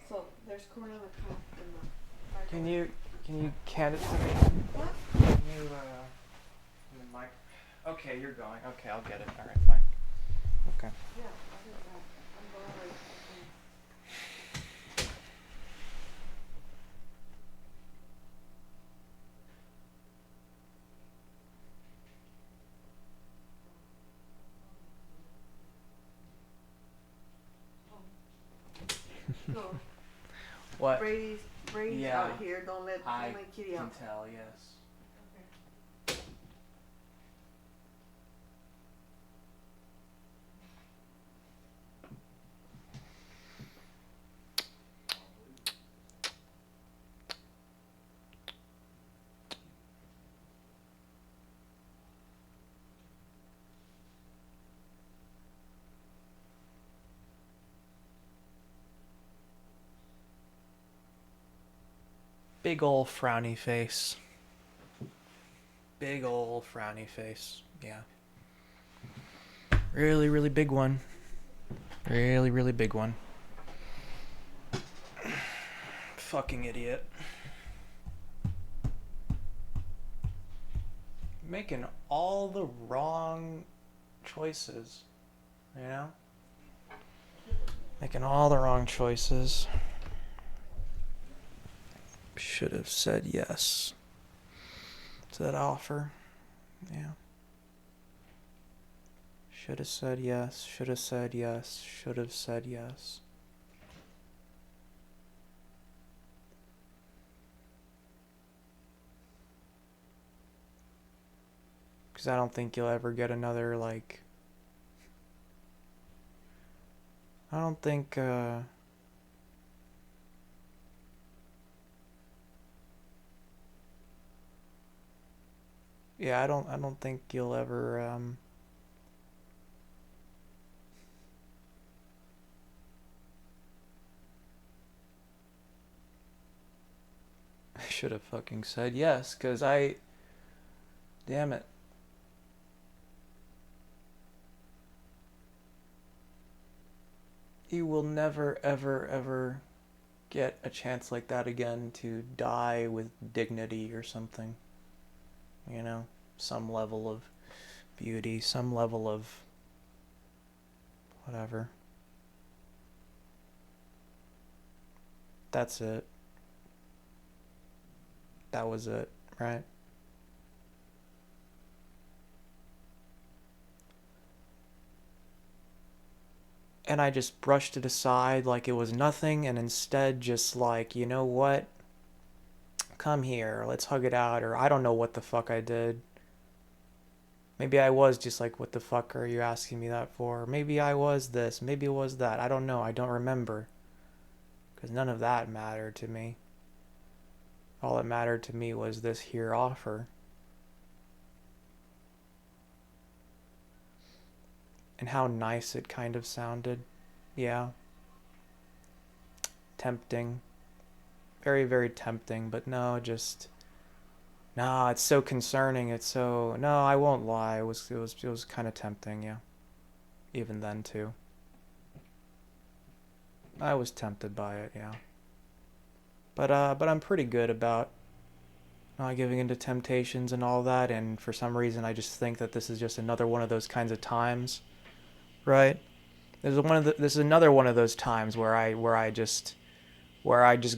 So there's corn on the cup in the Can microwave. you can it to me? What? Can you in the mic? Okay, you're going. Okay, I'll get it. All right, fine. Okay. Yeah, I'll get that. I'm going like something. No, What? Brady's Yeah. out here. Don't let Kitty out. Tell, yes. Okay. Big ol' frowny face. Big ol' frowny face. Yeah. Really, really big one. Really, really big one. Fucking idiot. Making all the wrong choices. You know? Making all the wrong choices. Should have said yes to that offer. Yeah. Should have said yes. Should have said yes. Should have said yes. Because I don't think you'll ever get another, like... I don't think, yeah, I don't think you'll ever, I should have fucking said yes, because damn it. You will never, ever, ever get a chance like that again to die with dignity or something. You know? Some level of beauty, some level of whatever. That's it. That was it, right? And I just brushed it aside like it was nothing, and instead just like, you know what? Come here, let's hug it out, or I don't know what the fuck I did. Maybe I was just like, what the fuck are you asking me that for? Maybe I was this, maybe it was that. I don't know. I don't remember. Because none of that mattered to me. All that mattered to me was this here offer. And how nice it kind of sounded. Yeah. Tempting. Very, very tempting, but no, just no, it's so concerning. It's so no, I won't lie. It was kind of tempting, yeah. Even then too. I was tempted by it, yeah. But I'm pretty good about not giving into temptations and all that, and for some reason I just think that this is just another one of those kinds of times, right? This is another one of those times where I just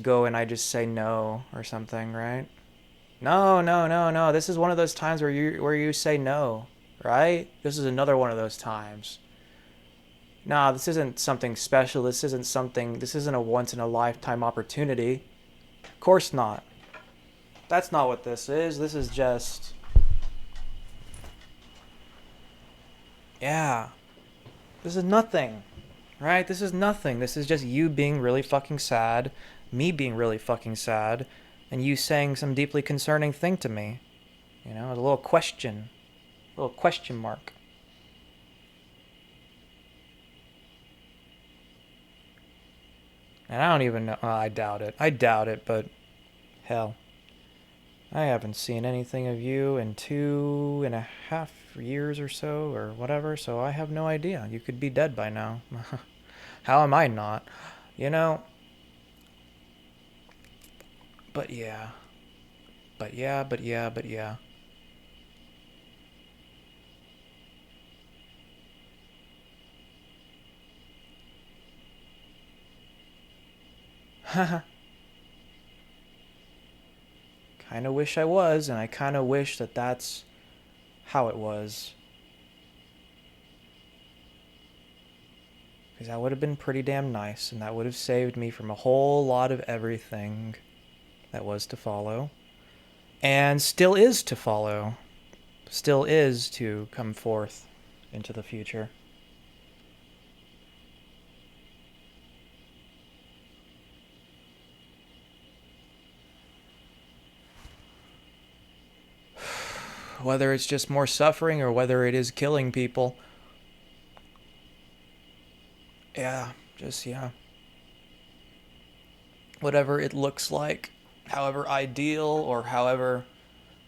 go and I just say no or something, right? No, no, no, no. This is one of those times where you say no, right? This is another one of those times. Nah, this isn't something special. This isn't a once in a lifetime opportunity. Of course not. That's not what this is. This is just, yeah. This is nothing, right? This is nothing. This is just you being really fucking sad, me being really fucking sad, and you saying some deeply concerning thing to me. You know, a little question mark. And I don't even know. I doubt it. I doubt it, but hell. I haven't seen anything of you in 2.5 years or so, or whatever, so I have no idea. You could be dead by now. How am I not? You know? But yeah. But yeah, but yeah, but yeah. Kinda wish I was, and I kinda wish that that's how it was. Because that would have been pretty damn nice, and that would have saved me from a whole lot of everything that was to follow. And still is to follow. Still is to come forth into the future. Whether it's just more suffering or whether it is killing people. Yeah, just, yeah. Whatever it looks like, however ideal or however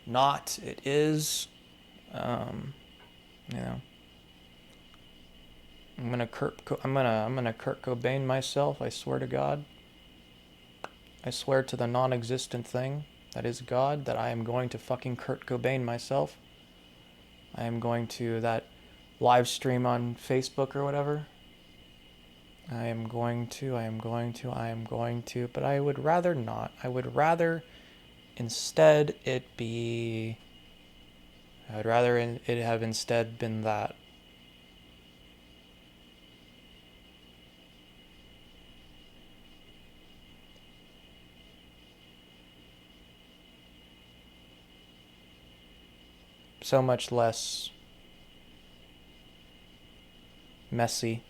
not it is, um, you know. I'm gonna Kurt Cobain myself. I swear to God. I swear to the non-existent thing that is God that I am going to fucking Kurt Cobain myself. I am going to that live stream on Facebook or whatever. I am going to, but I would rather not. I would rather instead it be. I would rather it have instead been that. So much less messy.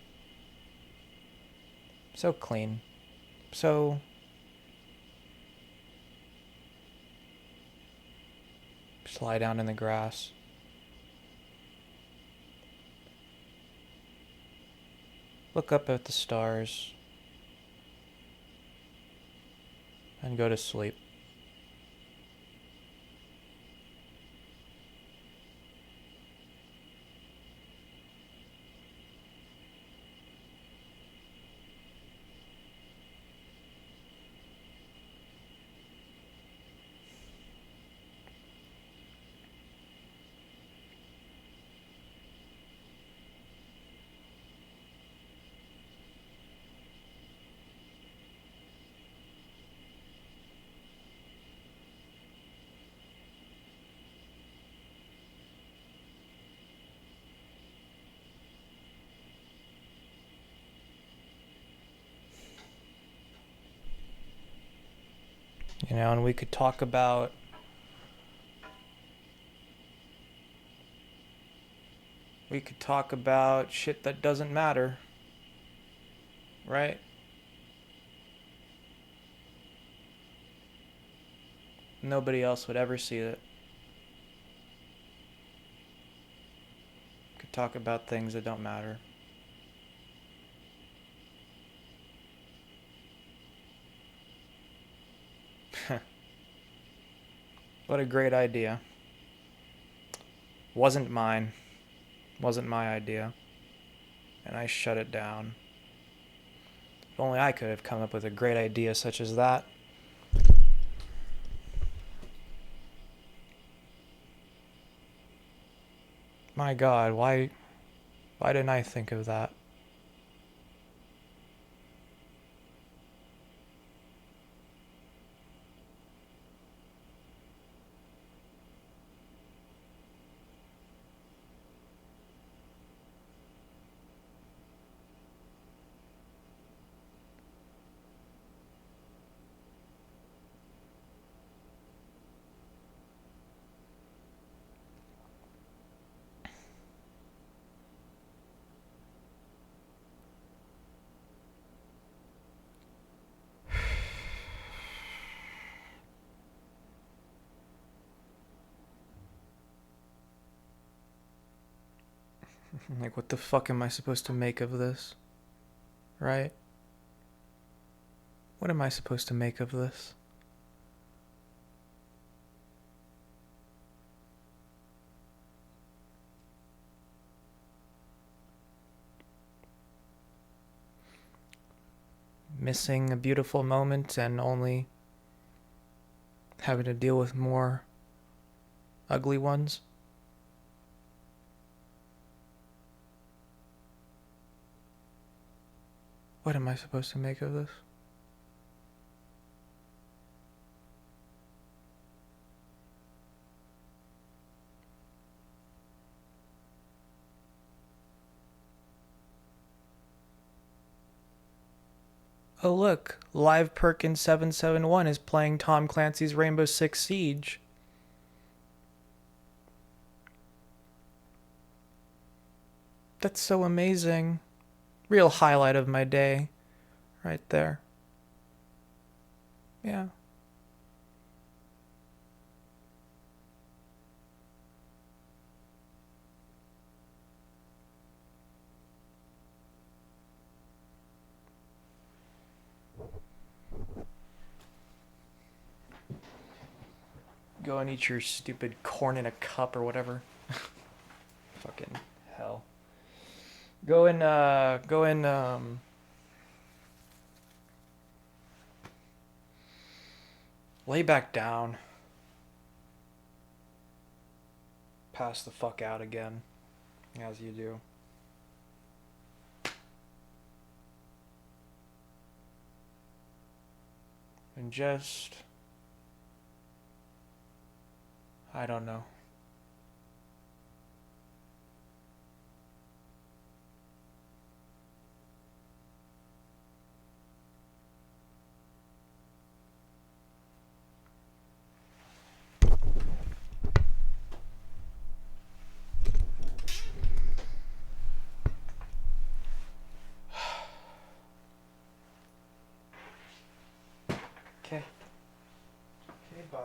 So clean. So. Just lie down in the grass. Look up at the stars. And go to sleep. You know, and we could talk about We could talk about shit that doesn't matter, right? Nobody else would ever see it. Could talk about things that don't matter. What a great idea. Wasn't mine. Wasn't my idea. And I shut it down. If only I could have come up with a great idea such as that. My God, why didn't I think of that? Like, what the fuck am I supposed to make of this? Right? What am I supposed to make of this? Missing a beautiful moment and only having to deal with more ugly ones? What am I supposed to make of this? Oh look, Live Perkins 771 is playing Tom Clancy's Rainbow Six Siege. That's so amazing. Real highlight of my day. Right there. Yeah. Go and eat your stupid corn in a cup or whatever. Fucking hell. Go and, lay back down. Pass the fuck out again. As you do. And just... I don't know. Okay. Okay, bye.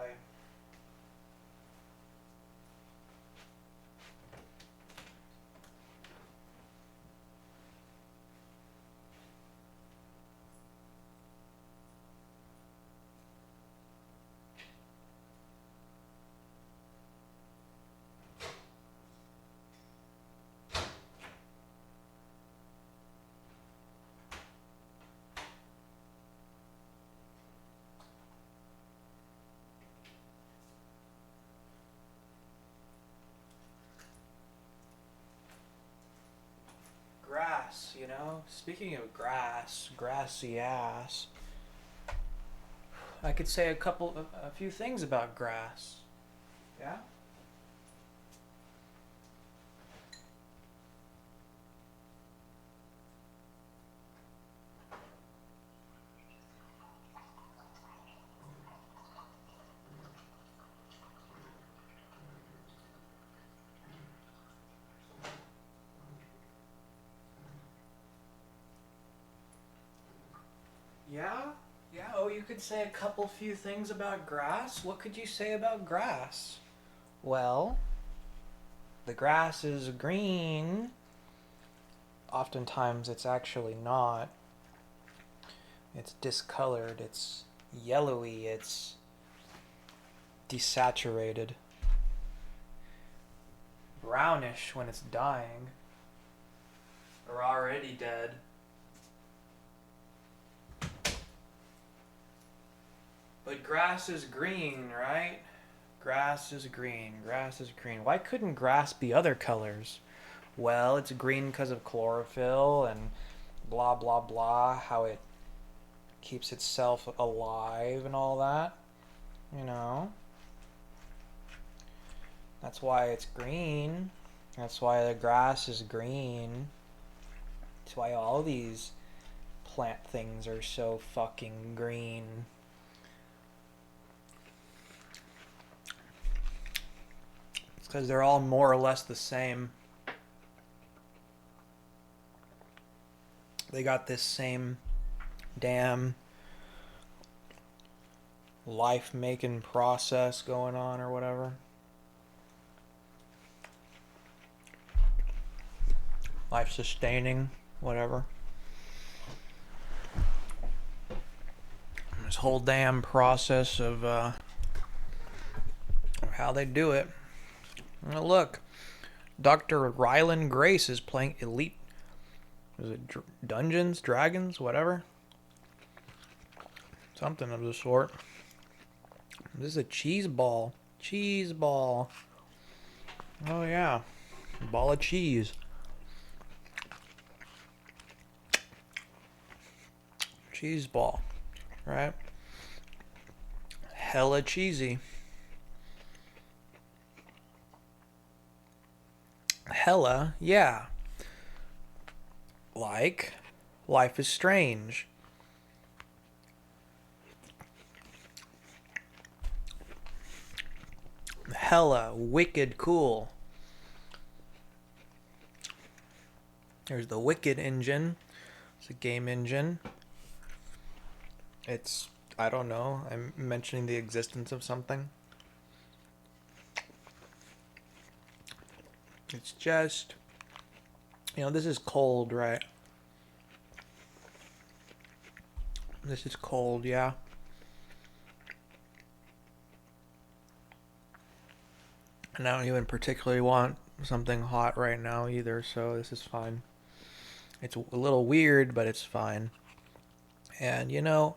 Grass, you know? Speaking of grass, grassy ass. I could say a few things about grass. Yeah? you could say a couple few things about grass. What could you say about grass? Well, the grass is green. Oftentimes it's actually not. It's discolored, it's yellowy, it's desaturated. Brownish when it's dying. Or already dead. But grass is green, right? Grass is green. Grass is green. Why couldn't grass be other colors? Well, it's green because of chlorophyll and blah blah blah, how it keeps itself alive and all that. You know? That's why it's green. That's why the grass is green. That's why all these plant things are so fucking green. It's because they're all more or less the same. They got this same damn life-making process going on or whatever. Life-sustaining, whatever. This whole damn process of how they do it. Well, look, Dr. Ryland Grace is playing Elite. Is it Dungeons, Dragons, whatever? Something of the sort. This is a cheese ball. Cheese ball. Oh, yeah. Ball of cheese. Cheese ball. Right? Hella cheesy. Hella, yeah. Like Life is Strange. Hella wicked cool. There's the Wicked engine. It's a game engine. It's, I don't know, I'm mentioning the existence of something. It's just, you know, this is cold, right? This is cold, yeah. And I don't even particularly want something hot right now either, so this is fine. It's a little weird, but it's fine. And you know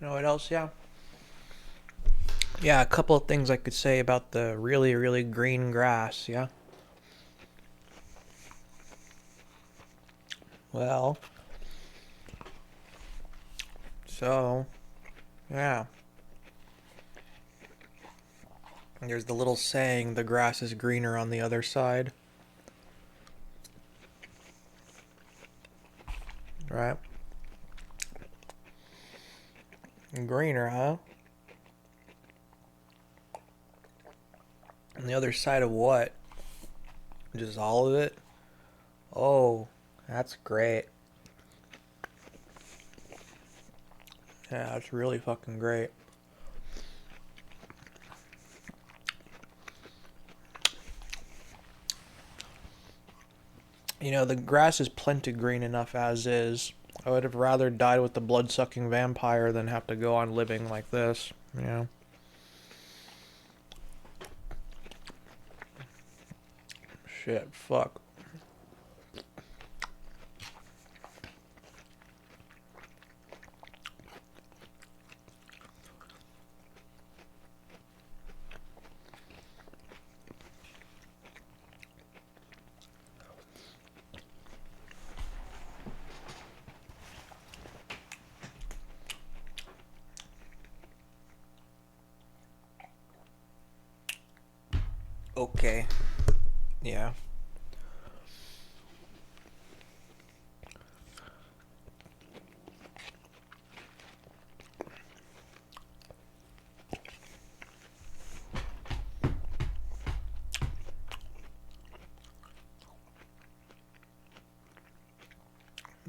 what else? Yeah. Yeah, a couple of things I could say about the really, really green grass, yeah? Well, so, yeah. There's the little saying, the grass is greener on the other side. Right? Greener, huh? On the other side of what? Just all of it? Oh, that's great. Yeah, that's really fucking great. You know, the grass is plenty green enough as is. I would have rather died with the blood-sucking vampire than have to go on living like this, you know? Shit, fuck. Okay. Yeah.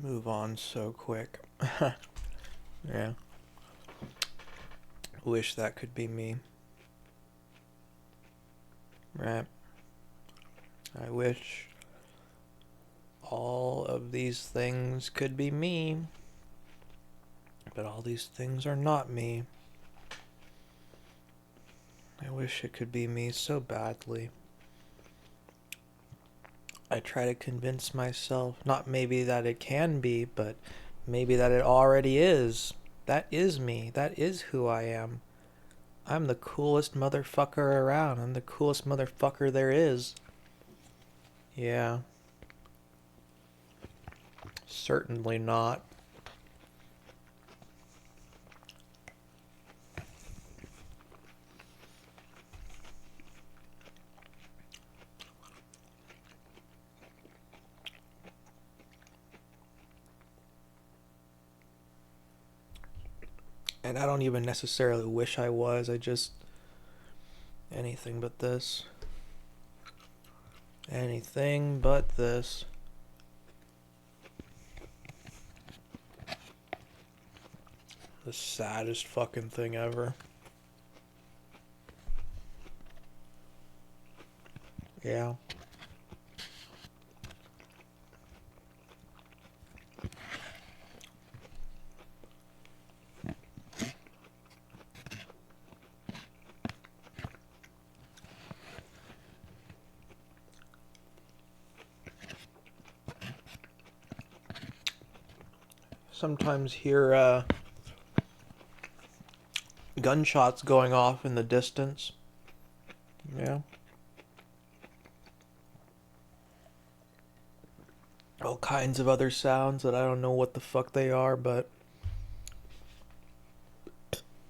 move on so quick. Yeah. Wish that could be me. Right. I wish all of these things could be me. But all these things are not me. I wish it could be me so badly. I try to convince myself, not maybe that it can be, but maybe that it already is. That is me. That is who I am. I'm the coolest motherfucker around. I'm the coolest motherfucker there is. Yeah. Certainly not. And I don't even necessarily wish I was. I just... anything but this. Anything but this. The saddest fucking thing ever. Yeah. Sometimes hear gunshots going off in the distance. Yeah. All kinds of other sounds that I don't know what the fuck they are, but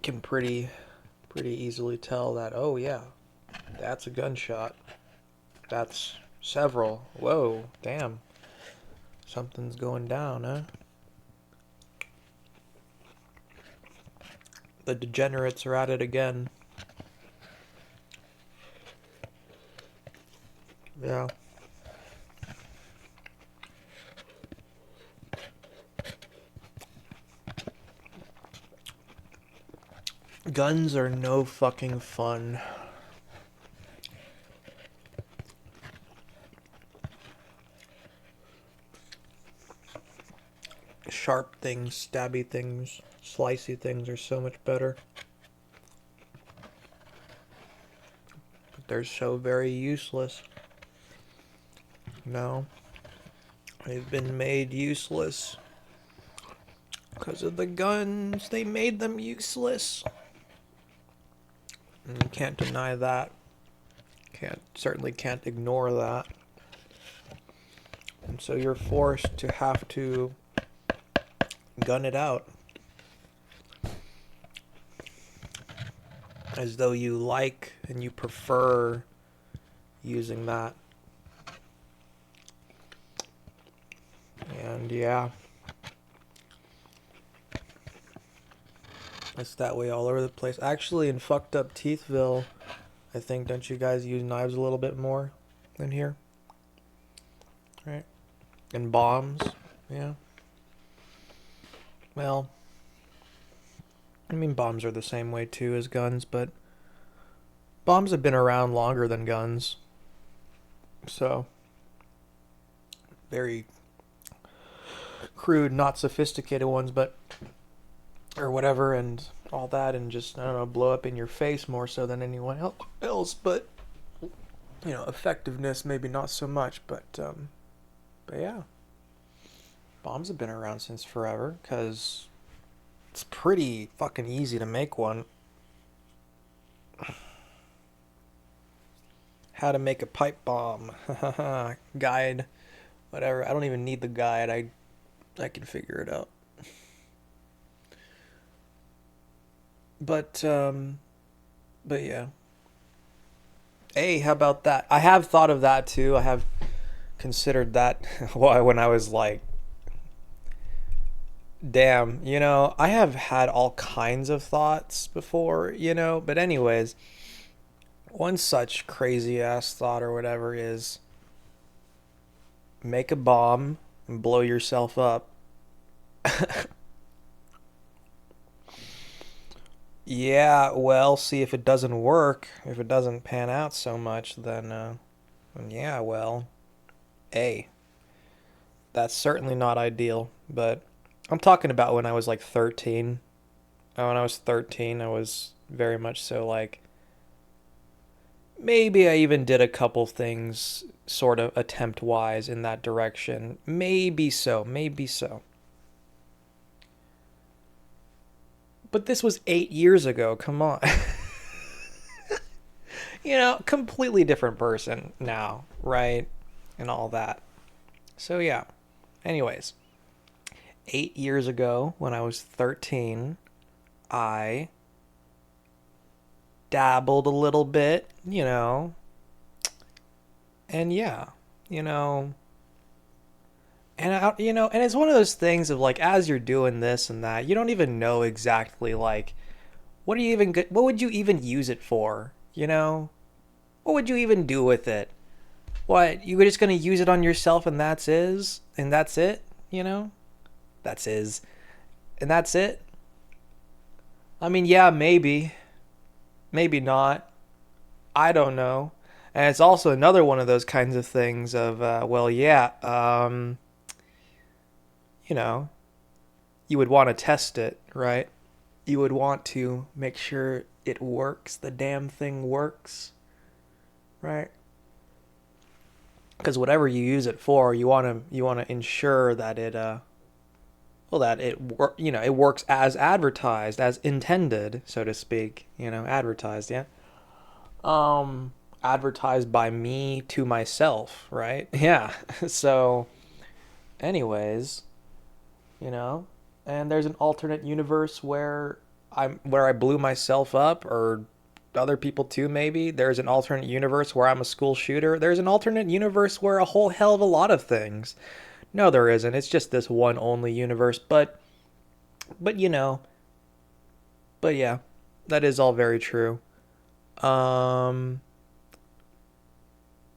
can pretty easily tell that, oh yeah, that's a gunshot. That's several. Whoa, damn. Something's going down, huh? The degenerates are at it again. Yeah. Guns are no fucking fun. Sharp things, stabby things, slicey things are so much better. But they're so very useless. No. They've been made useless. Because of the guns, they made them useless. And you can't deny that. Certainly can't ignore that. And so you're forced to have to gun it out. As though you like and you prefer using that. And yeah. It's that way all over the place. Actually, in fucked up Teethville, I think, don't you guys use knives a little bit more than here? Right? And bombs, yeah. Well, I mean, bombs are the same way too as guns, but bombs have been around longer than guns. So, very crude, not sophisticated ones, but, or whatever, and all that, and just, I don't know, blow up in your face more so than anyone else, but, you know, effectiveness maybe not so much, but yeah. Bombs have been around since forever, because it's pretty fucking easy to make one. How to make a pipe bomb. Guide. Whatever. I don't even need the guide. I can figure it out. But yeah. Hey, how about that? I have thought of that too. I have considered that when I was like, damn, you know, I have had all kinds of thoughts before, you know, but anyways, one such crazy ass thought or whatever is make a bomb and blow yourself up Yeah, well, see if it doesn't work, if it doesn't pan out so much, then yeah, well, hey, that's certainly not ideal. But I'm talking about when I was like 13. When I was 13, I was very much so like maybe I even did a couple things sort of attempt wise in that direction. Maybe so, maybe so. But this was 8 years ago. Come on. Completely different person now, right? And all that. So, yeah. Anyways, 8 years ago when I was 13, I dabbled a little bit, and yeah, you know, and it's one of those things of like, as you're doing this and that, you don't even know exactly like, what would you even use it for? What would you even do with it? What, you were just gonna use it on yourself and that's it, you know? That's is, and that's it. I mean, yeah, maybe not. I don't know. And it's also another one of those kinds of things of, well, yeah, you know, you would want to test it, right? You would want to make sure it works, the damn thing works, right? Because whatever you use it for, you want to ensure that it works as advertised, as intended, so to speak. Advertised, yeah. Um, Advertised by me to myself, right? Yeah. So, anyways, you know, and there's an alternate universe where I blew myself up, or other people too, maybe. There's an alternate universe where I'm a school shooter. There's an alternate universe where a whole hell of a lot of things. No, there isn't. It's just this one only universe, but but yeah, that is all very true. Um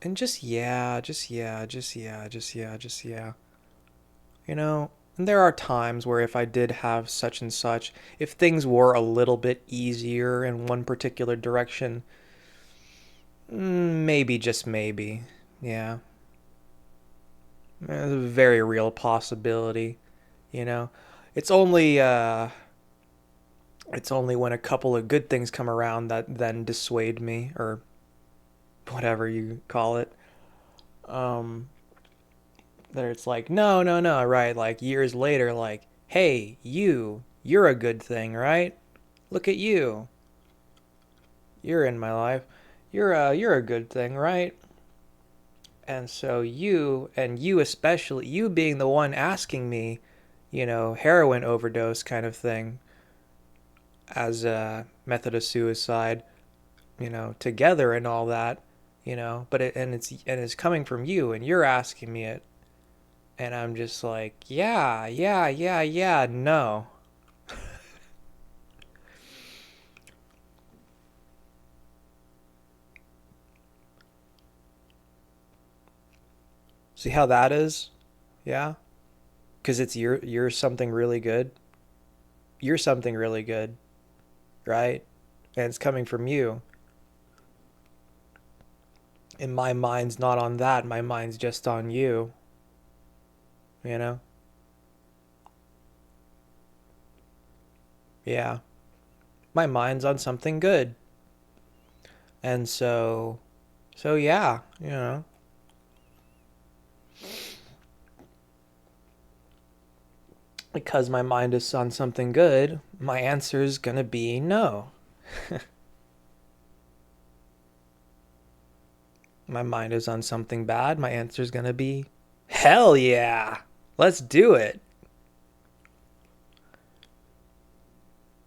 and just yeah, just yeah, just yeah, just yeah, just yeah. And there are times where if I did have such and such, if things were a little bit easier in one particular direction, maybe, just maybe. Yeah. It's a very real possibility, you know. It's only uh it's only when a couple of good things come around that then dissuade me, or whatever you call it. Um that it's like, no, no, no, right? Like years later, like, hey, you're a good thing, right? Look at you. You're in my life. You're a good thing, right? And so you especially, you being the one asking me, heroin overdose kind of thing as a method of suicide, together and all that, but it's coming from you and you're asking me it, and I'm just like, yeah, yeah, yeah, yeah, no. See how that is? Yeah, because you're something really good. You're something really good, right? And it's coming from you. And my mind's not on that. My mind's just on you, you know? Yeah. My mind's on something good. And so yeah, because my mind is on something good, my answer is going to be no. My mind is on something bad, my answer is going to be hell yeah. Let's do it.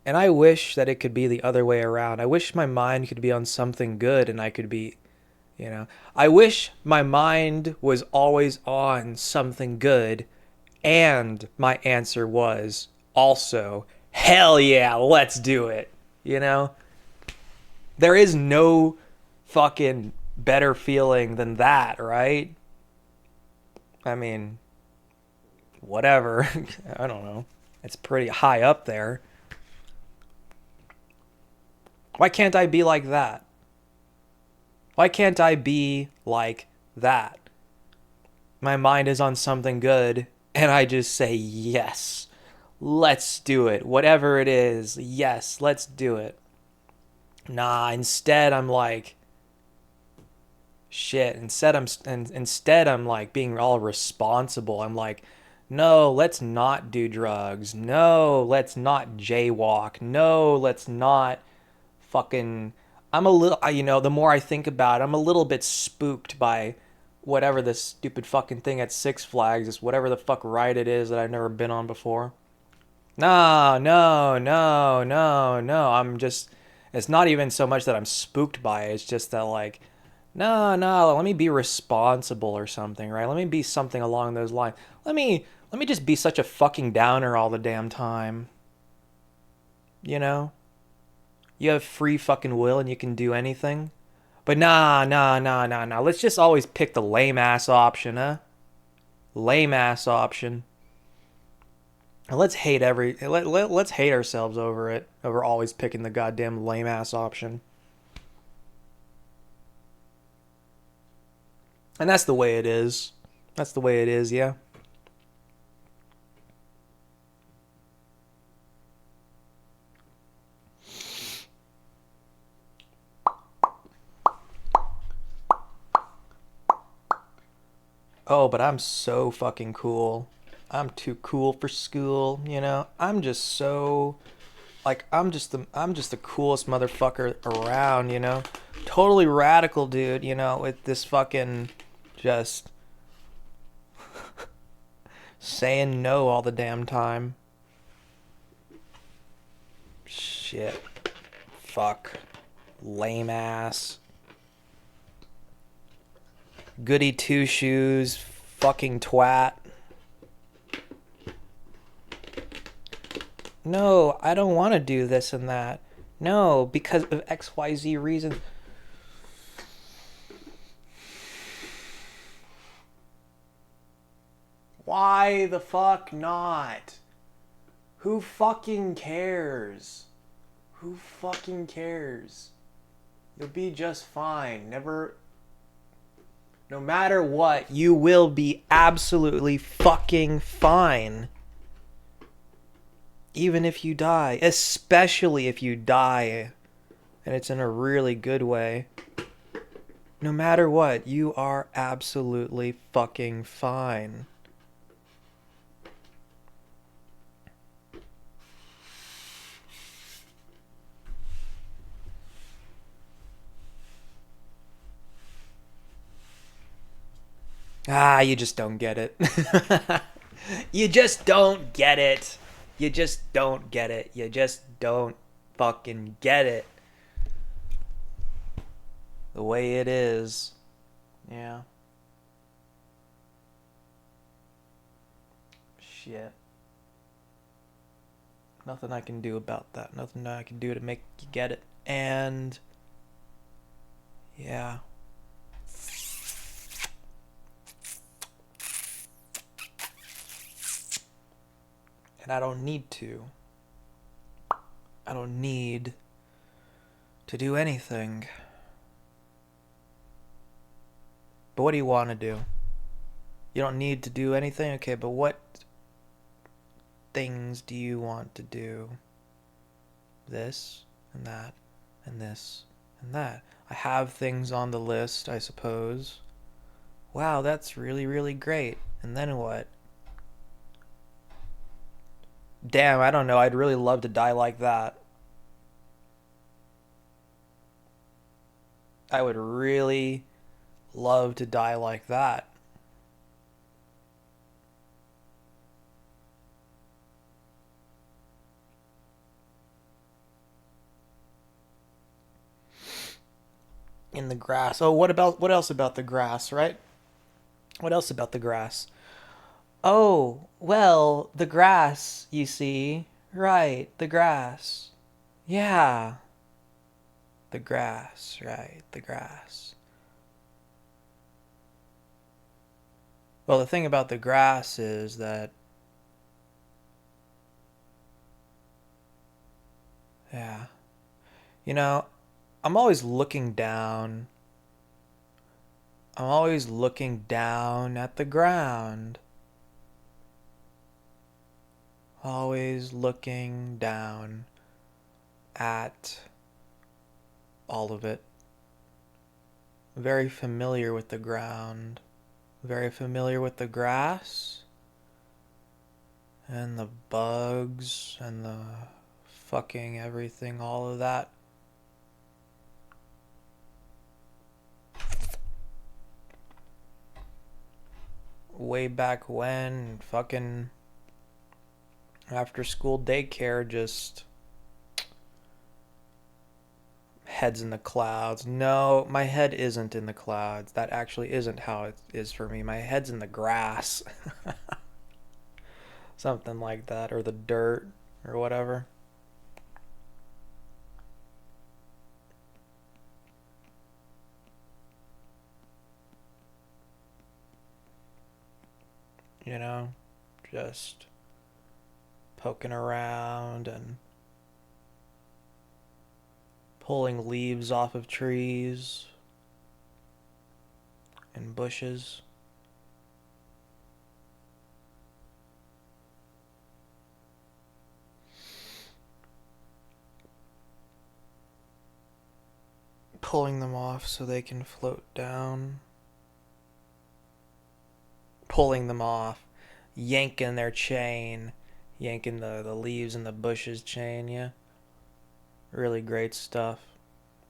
And I wish that it could be the other way around. I wish my mind could be on something good and I could be, I wish my mind was always on something good and my answer was also, hell yeah, let's do it. You know? There is no fucking better feeling than that, right? I mean, whatever. I don't know. It's pretty high up there. Why can't I be like that? Why can't I be like that? My mind is on something good, and I just say, yes, let's do it. Whatever it is, yes, let's do it. Nah, instead I'm like, shit. Instead I'm like being all responsible. I'm like, no, let's not do drugs. No, let's not jaywalk. No, let's not fucking. I'm a little, the more I think about it, I'm a little bit spooked by whatever this stupid fucking thing at Six Flags is, whatever the fuck ride it is that I've never been on before. No, no, no, no, no. It's not even so much that I'm spooked by it. It's just that, like, no, no, let me be responsible or something, right? Let me be something along those lines. Let me just be such a fucking downer all the damn time. You know? You have free fucking will and you can do anything. But nah, nah, nah, nah, nah. Let's just always pick the lame ass option, huh? Lame ass option. And let's hate ourselves over it. Over always picking the goddamn lame ass option. And that's the way it is. That's the way it is, yeah. Oh, but I'm so fucking cool. I'm too cool for school, you know? I'm just so like I'm just the coolest motherfucker around, you know? Totally radical dude, you know, with this fucking just saying no all the damn time. Shit. Fuck. Lame ass. Goody two shoes. Fucking twat. No, I don't want to do this and that. No, because of XYZ reasons. Why the fuck not? Who fucking cares? Who fucking cares? You'll be just fine. Never. No matter what, you will be absolutely fucking fine. Even if you die. Especially if you die. And it's in a really good way. No matter what, you are absolutely fucking fine. Ah, you just don't get it. You just don't get it. You just don't get it. You just don't fucking get it. The way it is. Yeah. Shit. Nothing I can do about that. Nothing I can do to make you get it. And yeah. And I don't need to. I don't need to do anything. But what do you want to do? You don't need to do anything? Okay, but what things do you want to do? This and that and this and that. I have things on the list, I suppose. Wow, that's really, really great. And then what? Damn, I don't know. I'd really love to die like that. I would really love to die like that. In the grass. Oh, what else about the grass, right? What else about the grass? Oh, well, the grass, you see. Right, the grass. Yeah, the grass, right, the grass. Well, the thing about the grass is that, yeah, You know, I'm always looking down. I'm always looking down at the ground. Always looking down at all of it. Very familiar with the ground. Very familiar with the grass. And the bugs and the fucking everything, all of that. Way back when, fucking after school daycare, just heads in the clouds. No, my head isn't in the clouds. That actually isn't how it is for me. My head's in the grass. Something like that, or the dirt, or whatever. You know, just poking around and pulling leaves off of trees and bushes. Pulling them off so they can float down. Pulling them off, yanking their chain, yanking the leaves and the bushes chain, yeah. Really great stuff.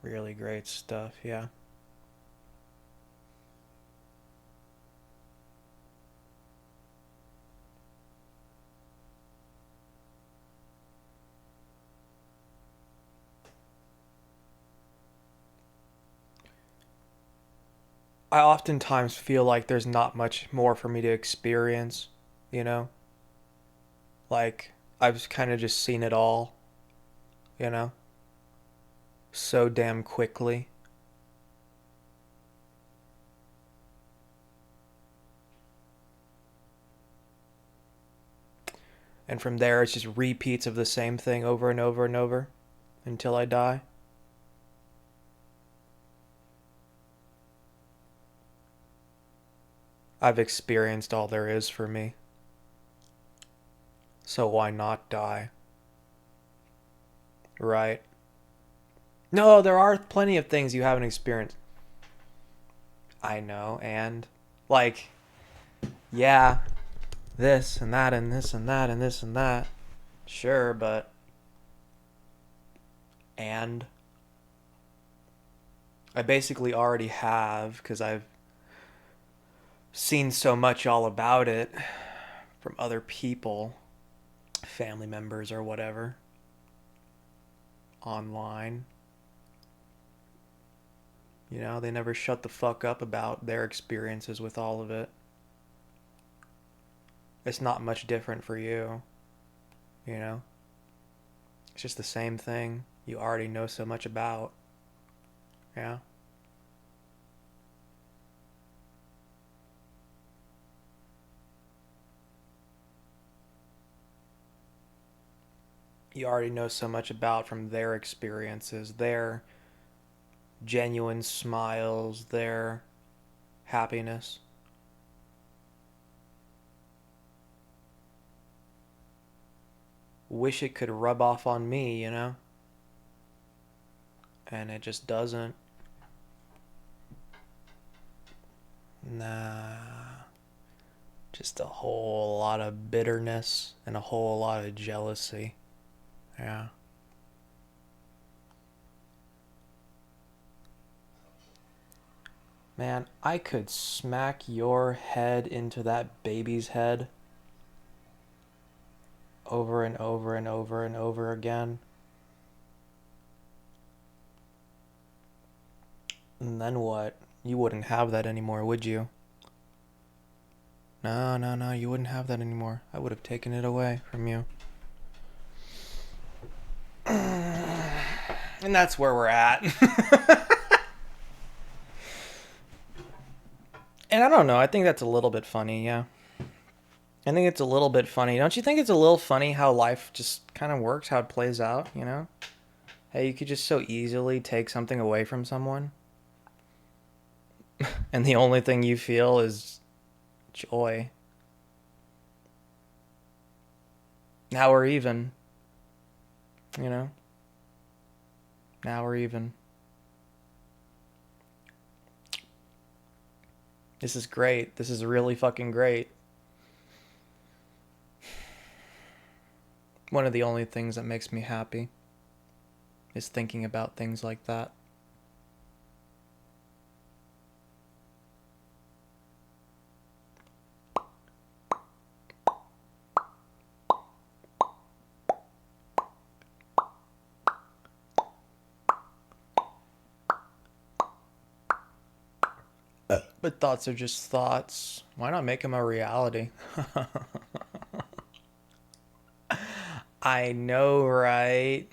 Really great stuff, yeah. I oftentimes feel like there's not much more for me to experience, you know? Like, I've kind of just seen it all, you know? So damn quickly. And from there, it's just repeats of the same thing over and over and over until I die. I've experienced all there is for me. So why not die? Right? No, there are plenty of things you haven't experienced. I know, and like, yeah, this and that and this and that and this and that. Sure, but and I basically already have because I've seen so much all about it from other people, family members or whatever, online. You know, they never shut the fuck up about their experiences with all of it. It's not much different for you, you know? It's just the same thing you already know so much about. Yeah? You already know so much about from their experiences, their genuine smiles, their happiness. Wish it could rub off on me, you know? And it just doesn't. Nah. Just a whole lot of bitterness and a whole lot of jealousy. Yeah. Man, I could smack your head into that baby's head over and over and over and over again. And then what? You wouldn't have that anymore, would you? No, no, no, you wouldn't have that anymore. I would have taken it away from you. And that's where we're at. And I don't know, I think that's a little bit funny, yeah. I think it's a little bit funny. Don't you think it's a little funny how life just kind of works, how it plays out, you know? Hey, you could just so easily take something away from someone, and the only thing you feel is joy. Now we're even, you know? Now we're even. This is great. This is really fucking great. One of the only things that makes me happy is thinking about things like that. But thoughts are just thoughts. Why not make them a reality? I know, right?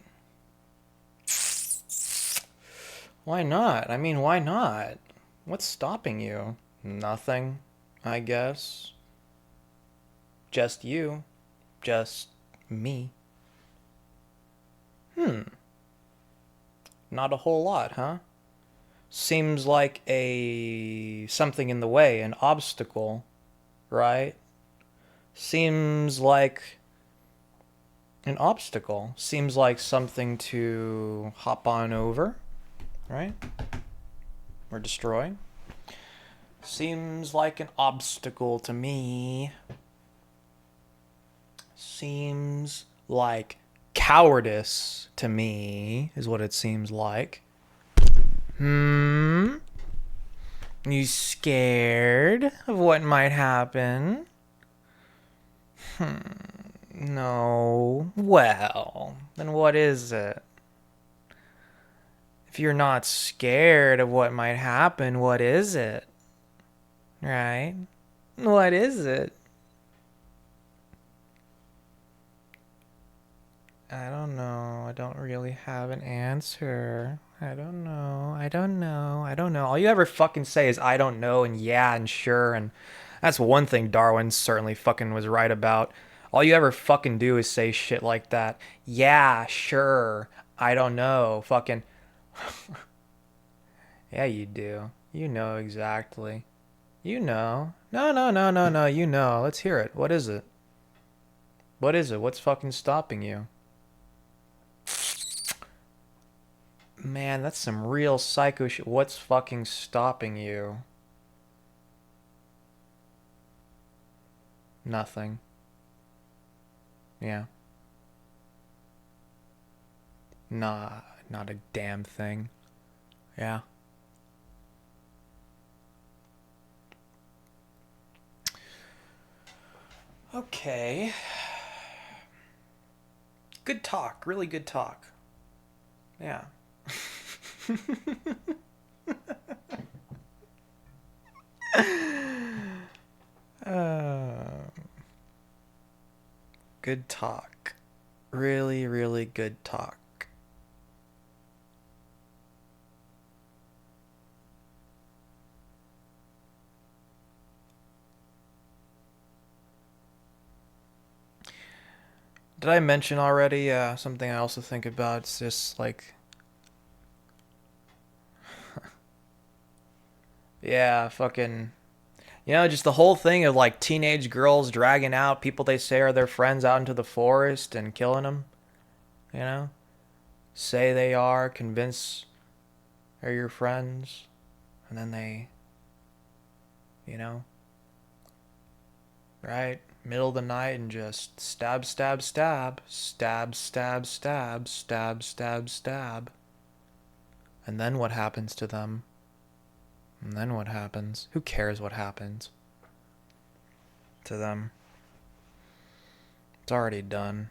Why not? I mean, why not? What's stopping you? Nothing, I guess. Just you. Just me. Not a whole lot, huh? Seems like a something in the way, an obstacle, right? Seems like an obstacle. Seems like something to hop on over, right? Or destroy. Seems like an obstacle to me. Seems like cowardice to me, is what it seems like. You scared of what might happen? No. Well, then what is it? If you're not scared of what might happen, what is it? Right? What is it? I don't know. I don't really have an answer. I don't know. I don't know. I don't know. All you ever fucking say is I don't know and yeah and sure, and that's one thing Darwin certainly fucking was right about. All you ever fucking do is say shit like that. Yeah, sure. I don't know. Fucking yeah, you do. You know exactly. You know. No, no, no, no, no. You know. Let's hear it. What is it? What is it? What's fucking stopping you? Man, that's some real psycho shit. What's fucking stopping you? Nothing. Yeah. Nah, not a damn thing. Yeah. Okay. Good talk. Really good talk. Yeah. uh, good talk. Really, really good talk. Did I mention already something I also think about? It's just like, yeah, fucking, just the whole thing of like teenage girls dragging out people they say are their friends out into the forest and killing them, you know? Say they are, convince they're your friends, and then they, you know, right? Middle of the night and just stab, stab, stab, stab, stab, stab, stab, stab, stab. And then what happens to them? And then what happens? Who cares what happens to them? It's already done.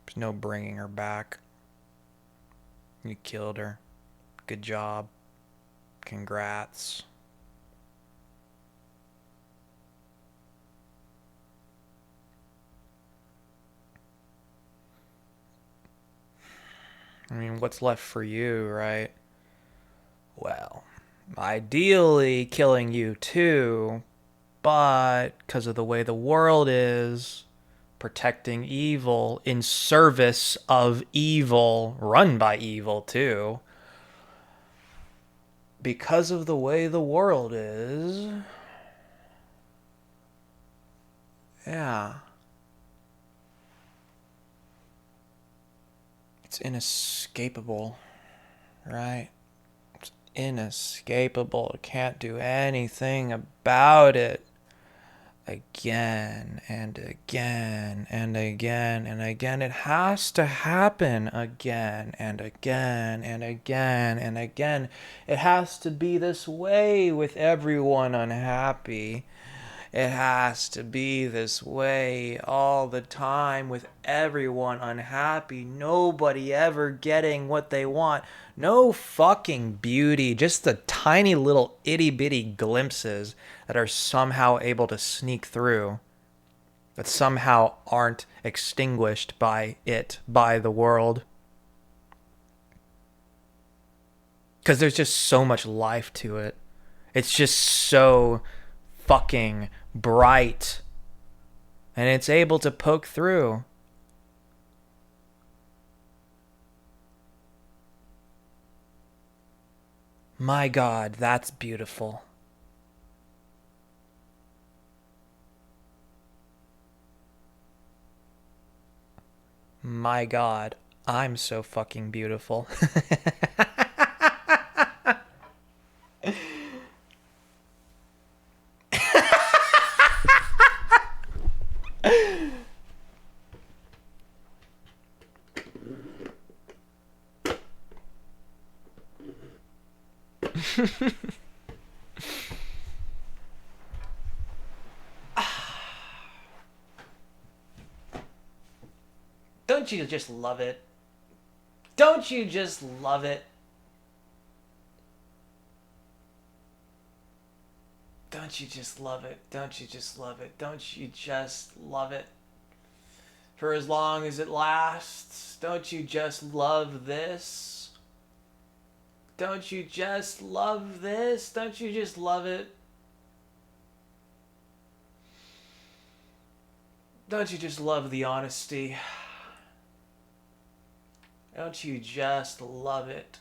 There's no bringing her back. You killed her. Good job. Congrats. I mean, what's left for you, right? Well, ideally killing you too, but because of the way the world is, protecting evil in service of evil, run by evil too. Because of the way the world is. Yeah. It's inescapable, right? It's inescapable. Can't do anything about it. Again and again and again and again. It has to happen again and again and again and again. It has to be this way with everyone unhappy. It has to be this way all the time with everyone unhappy. Nobody ever getting what they want. No fucking beauty. Just the tiny little itty bitty glimpses that are somehow able to sneak through. That somehow aren't extinguished by the world. Because there's just so much life to it. It's just so fucking bright, and it's able to poke through. My God, that's beautiful. My God, I'm so fucking beautiful. Don't you just love it? Don't you just love it? Don't you just love it? Don't you just love it? Don't you just love it? For as long as it lasts, don't you just love this? Don't you just love this? Don't you just love it? Don't you just love the honesty? Don't you just love it?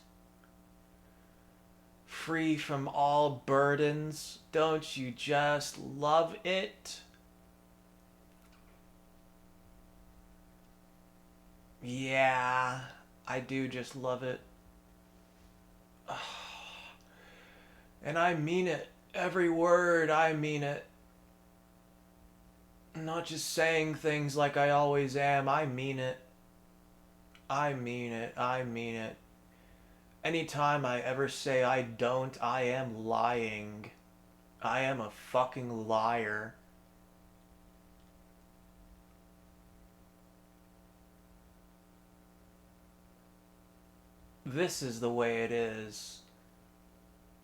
Free from all burdens, don't you just love it? Yeah, I do just love it. And I mean it. Every word, I mean it. I'm not just saying things like I always am. I mean it. I mean it. I mean it. Anytime I ever say I don't, I am lying. I am a fucking liar. This is the way it is.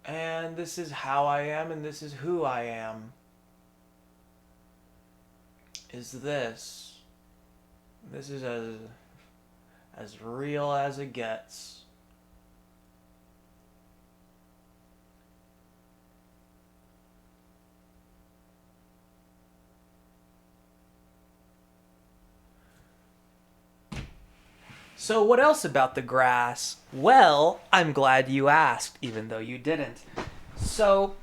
And this is how I am, and this is who I am. Is this. This is as real as it gets. So what else about the grass? Well, I'm glad you asked, even though you didn't. So,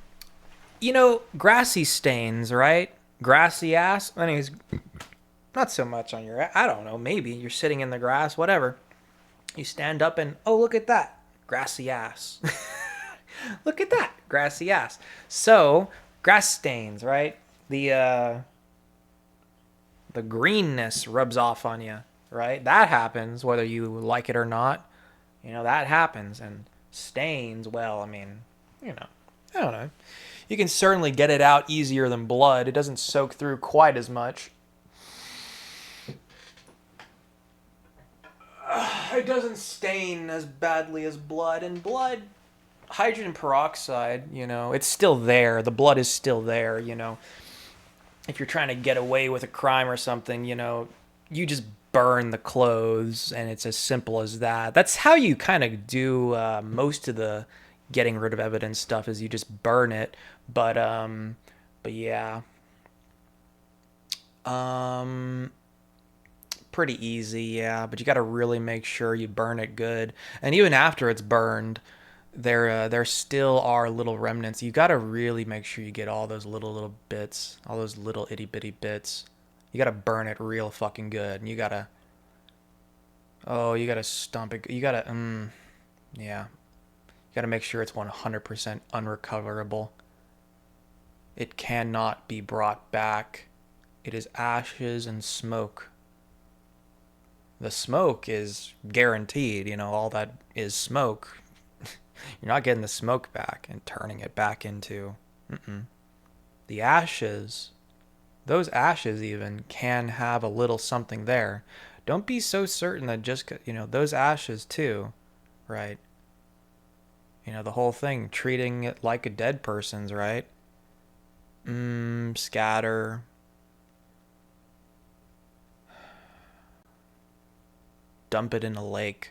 grassy stains, right? Grassy ass. Anyways, not so much on your, I don't know, maybe you're sitting in the grass, whatever. You stand up and, oh, look at that. Grassy ass. Look at that. Grassy ass. So, grass stains, right? The greenness rubs off on you, right? That happens whether you like it or not. That happens. And stains, well, I mean, I don't know. You can certainly get it out easier than blood. It doesn't soak through quite as much. It doesn't stain as badly as blood. And blood, hydrogen peroxide, it's still there. The blood is still there, If you're trying to get away with a crime or something, you just burn the clothes, and it's as simple as that. That's how you kind of do most of the getting rid of evidence stuff, is you just burn it. But yeah. pretty easy, yeah, but you got to really make sure you burn it good. And even after it's burned, there still are little remnants. You got to really make sure you get all those little bits, all those little itty bitty bits. You got to burn it real fucking good. And you got to you got to stomp it. You got to yeah. You got to make sure it's 100% unrecoverable. It cannot be brought back. It is ashes and smoke. The smoke is guaranteed, all that is smoke. You're not getting the smoke back and turning it back into the ashes. Those ashes even can have a little something there. Don't be so certain that just, those ashes too, right? The whole thing, treating it like a dead person's, right? Scatter. Dump it in a lake.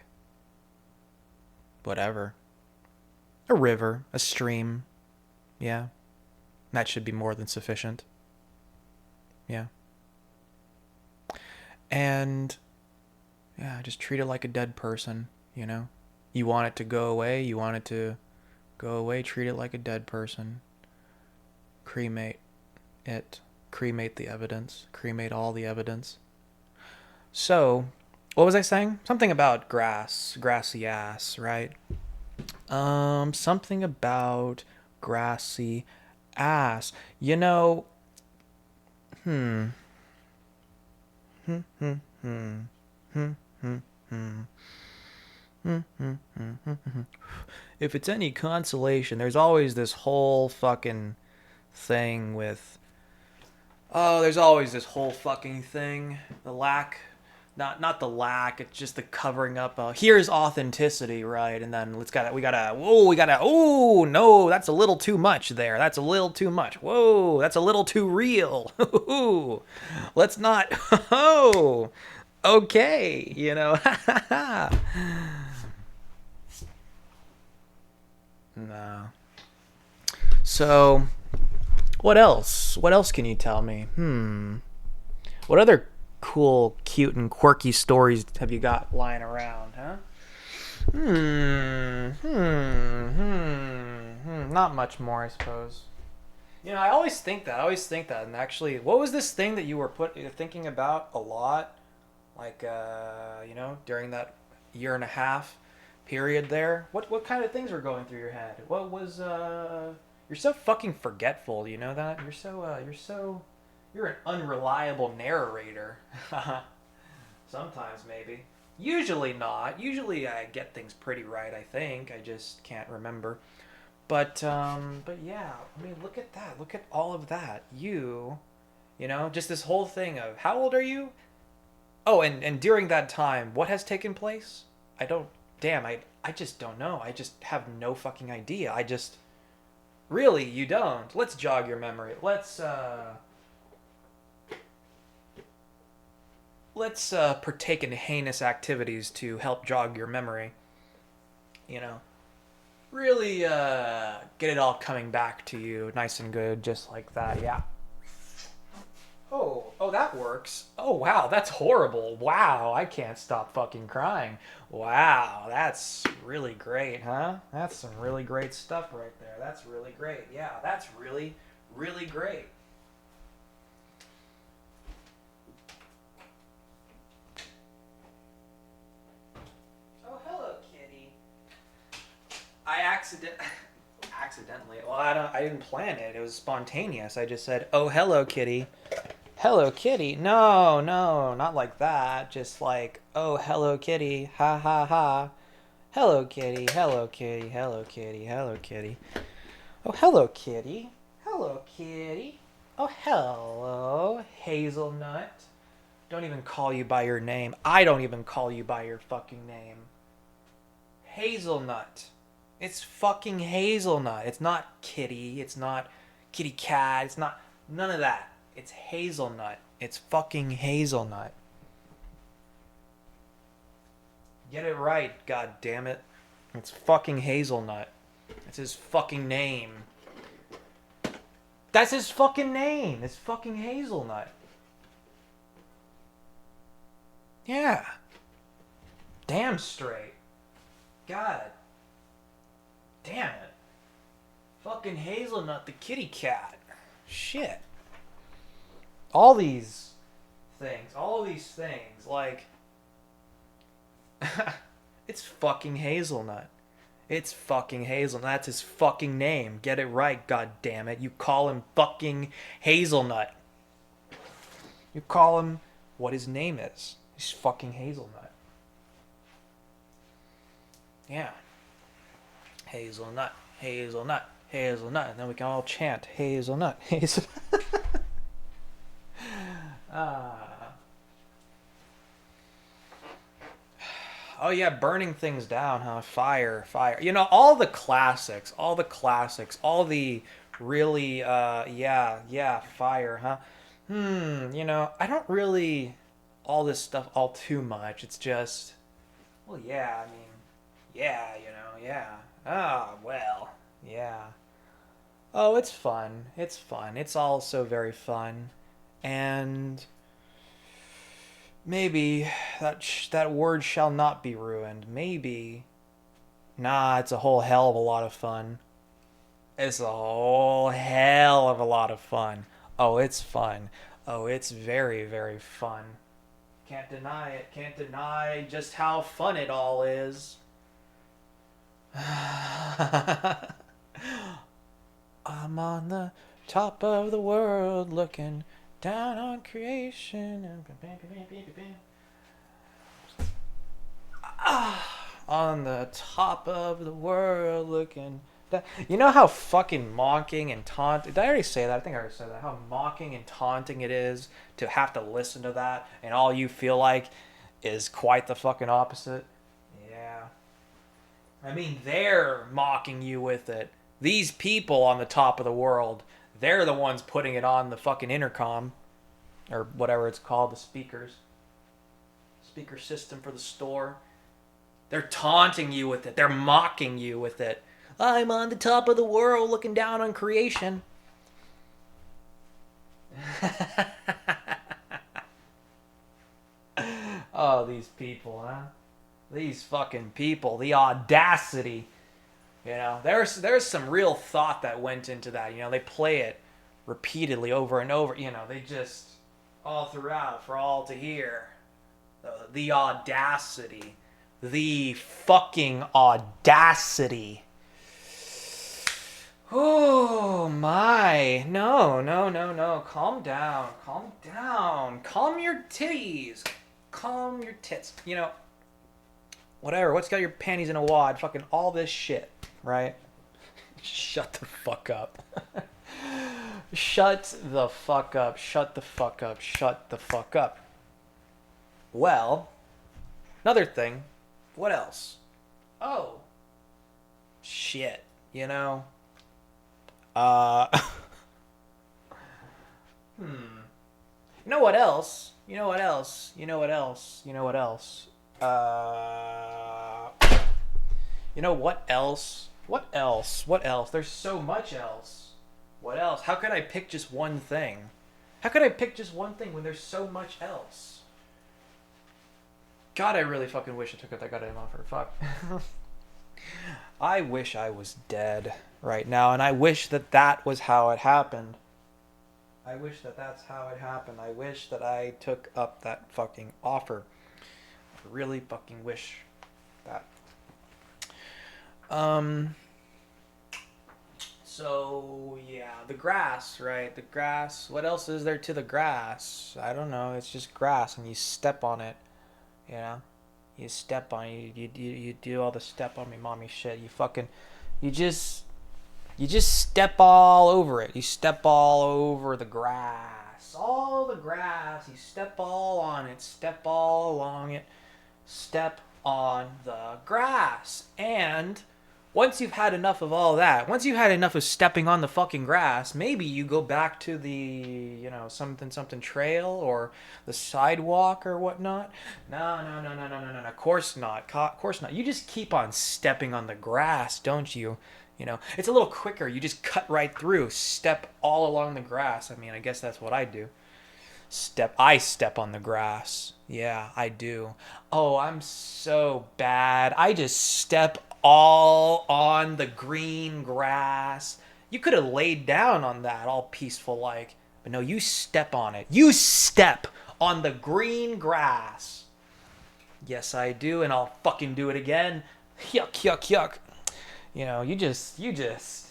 Whatever. A river, a stream. Yeah. That should be more than sufficient. Yeah. And, yeah, just treat it like a dead person, You want it to go away, treat it like a dead person. Cremate it. Cremate the evidence. Cremate all the evidence. So, what was I saying? Something about grassy ass, right? Something about grassy ass. If it's any consolation, there's always this whole fucking thing with there's always this whole fucking thing. The lack not the lack, it's just the covering up. Here's authenticity, right? And then no, that's a little too much there. That's a little too much. Whoa, that's a little too real. Let's not. Oh, okay, No. So, what else? What else can you tell me? What other cool, cute, and quirky stories have you got lying around, huh? Not much more, I suppose. I always think that. And actually, what was this thing that you were thinking about a lot? Like, during that year and a half period there? What kind of things were going through your head? What was, You're so fucking forgetful, you know that? You're an unreliable narrator. Sometimes, maybe. Usually not. Usually I get things pretty right, I think. I just can't remember. But yeah, I mean, look at that. Look at all of that. Just this whole thing of, how old are you? Oh, and during that time, what has taken place? I just don't know. I just have no fucking idea. Really, you don't. Let's jog your memory. Let's partake in heinous activities to help jog your memory. Really get it all coming back to you nice and good, just like that, yeah. Oh, that works. Oh, wow, that's horrible. Wow, I can't stop fucking crying. Wow, that's really great, huh? That's some really great stuff right there. That's really great. Yeah, that's really, really great. Oh, hello, kitty. I accidentally. Well, I didn't plan it. It was spontaneous. I just said, "Oh, hello, kitty." Hello, kitty. No, not like that. Just like, "Oh, hello, kitty." Ha ha ha. Hello, kitty. Hello, kitty. Hello, kitty. Hello, kitty. Oh, hello, kitty. Hello, kitty. Oh, hello, Hazelnut. Don't even call you by your name. I don't even call you by your fucking name. Hazelnut. It's fucking Hazelnut. It's not kitty. It's not kitty cat. It's not none of that. It's Hazelnut. It's fucking Hazelnut. Get it right, god damn it. It's fucking Hazelnut. It's his fucking name. That's his fucking name. It's fucking Hazelnut. Yeah. Damn straight. God. Damn it. Fucking Hazelnut the kitty cat. Shit. All these things, like, it's fucking Hazelnut. It's fucking Hazelnut. That's his fucking name. Get it right, god damn it. You call him fucking Hazelnut. You call him what his name is. He's fucking Hazelnut. Yeah. Hazelnut, Hazelnut, Hazelnut. And then we can all chant Hazelnut, Hazelnut. Ah. Oh yeah, burning things down, huh? Fire, fire. You know, all the classics, all the really, yeah, fire, huh? You know, I don't really all this stuff all too much. It's just, well, yeah, I mean, yeah, you know, yeah. Ah, well, yeah. Oh, it's fun. It's fun. It's also very fun. And maybe that word shall not be ruined. Maybe. Nah, it's a whole hell of a lot of fun. It's a whole hell of a lot of fun. Oh, it's fun. Oh, it's very, very fun. Can't deny it. Can't deny just how fun it all is. I'm on the top of the world looking down on creation. On the top of the world looking down. You know how fucking mocking and taunting. Did I already say that? I think I already said that. How mocking and taunting it is to have to listen to that, and all you feel like is quite the fucking opposite. Yeah. I mean, they're mocking you with it. These people on the top of the world, they're the ones putting it on the fucking intercom, or whatever it's called, the speaker system for the store. They're taunting you with it. They're mocking you with it. I'm on the top of the world looking down on creation. Oh, these people, huh? These fucking people. The audacity. You know, there's some real thought that went into that. You know, they play it repeatedly over and over. You know, they just all throughout for all to hear. The audacity. The fucking audacity. Oh my. No, no, no, no. Calm down. Calm down. Calm your titties. Calm your tits. You know, whatever. What's got your panties in a wad? Fucking all this shit, right? Shut the fuck up. Shut the fuck up. Shut the fuck up. Shut the fuck up. Well, another thing. What else? Oh. Shit. You know? Uh. You know what else? You know what else? You know what else? You know what else? You know what else? What else? What else? There's so much else. What else? How could I pick just one thing? How could I pick just one thing when there's so much else? God, I really fucking wish I took out that goddamn offer. Fuck. I wish I was dead right now, and I wish that that was how it happened. I wish that that's how it happened. I wish that I took up that fucking offer. I really fucking wish that. So yeah, the grass, right? The grass. What else is there to the grass? I don't know. It's just grass, and you step on it. You know, you step on it. You do all the step on me, mommy shit. You fucking, you just step all over it. You step all over the grass. All the grass. You step all on it. Step all along it. Step on the grass. And once you've had enough of all that, once you've had enough of stepping on the fucking grass, maybe you go back to the, you know, something trail or the sidewalk or whatnot. No, no, no, no, no, no, no, no. Of course not. Of course not. You just keep on stepping on the grass, don't you? You know, it's a little quicker. You just cut right through, step all along the grass. I mean, I guess that's what I do. I step on the grass. Yeah, I do. Oh, I'm so bad. I just step all on the green grass. You could have laid down on that all peaceful like. But no, you step on it. You step on the green grass. Yes, I do, and I'll fucking do it again. Yuck, yuck, yuck. You just,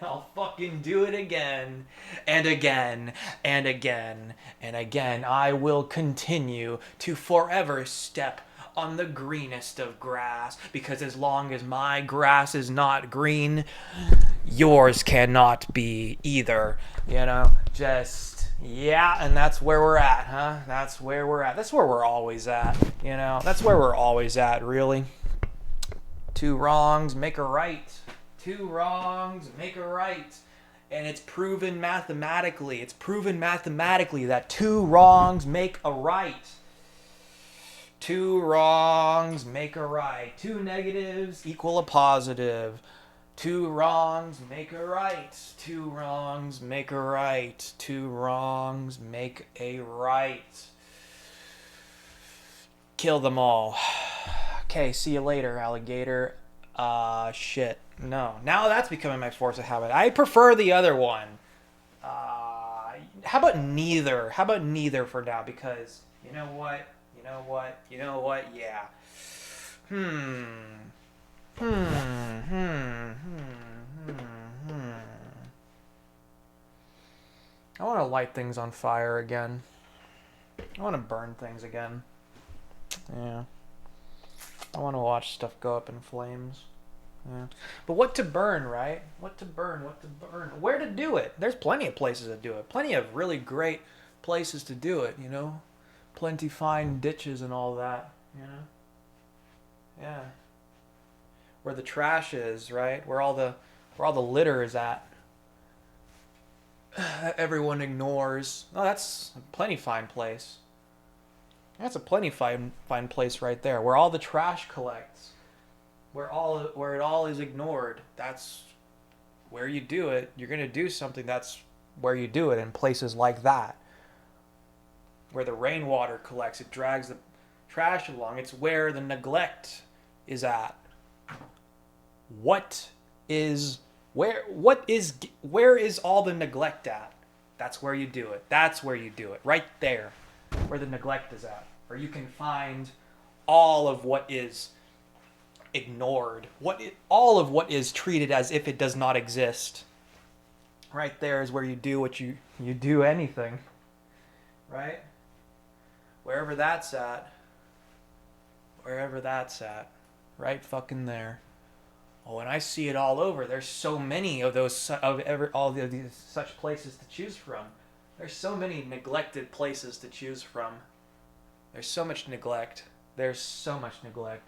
I'll fucking do it again and again and again and again. I will continue to forever step on the greenest of grass because as long as my grass is not green, yours cannot be either. Just, yeah, and that's where we're at, huh? That's where we're at. That's where we're always at, That's where we're always at, really. Two wrongs make a right. Two wrongs make a right. And it's proven mathematically. It's proven mathematically that two wrongs make a right. Two wrongs make a right. Two negatives equal a positive. Two wrongs make a right. Two wrongs make a right. Two wrongs make a right. Kill them all. Okay, see you later, alligator. Shit. No. Now that's becoming my force of habit. I prefer the other one. How about neither? How about neither for now? Because, you know what? Yeah. I want to light things on fire again. I want to burn things again. Yeah. I want to watch stuff go up in flames. Yeah. But what to burn, right? What to burn? Where to do it? There's plenty of places to do it. Plenty of really great places to do it, Plenty fine ditches and all that, Yeah. Where the trash is, right? Where all the litter is at. Everyone ignores. Oh, that's a plenty fine place. That's a plenty fine place right there, where all the trash collects, where it all is ignored. That's where you do it. You're gonna do something. That's where you do it, in places like that, where the rainwater collects. It drags the trash along. It's where the neglect is at. Where is all the neglect at? That's where you do it. That's where you do it. Right there. Where the neglect is at, where you can find all of what is ignored, all of what is treated as if it does not exist. Right there is where you do what you do anything, right? Wherever that's at, right fucking there. Oh, and I see it all over. There's so many of those all of these such places to choose from. There's so many neglected places to choose from. There's so much neglect. There is so much neglect.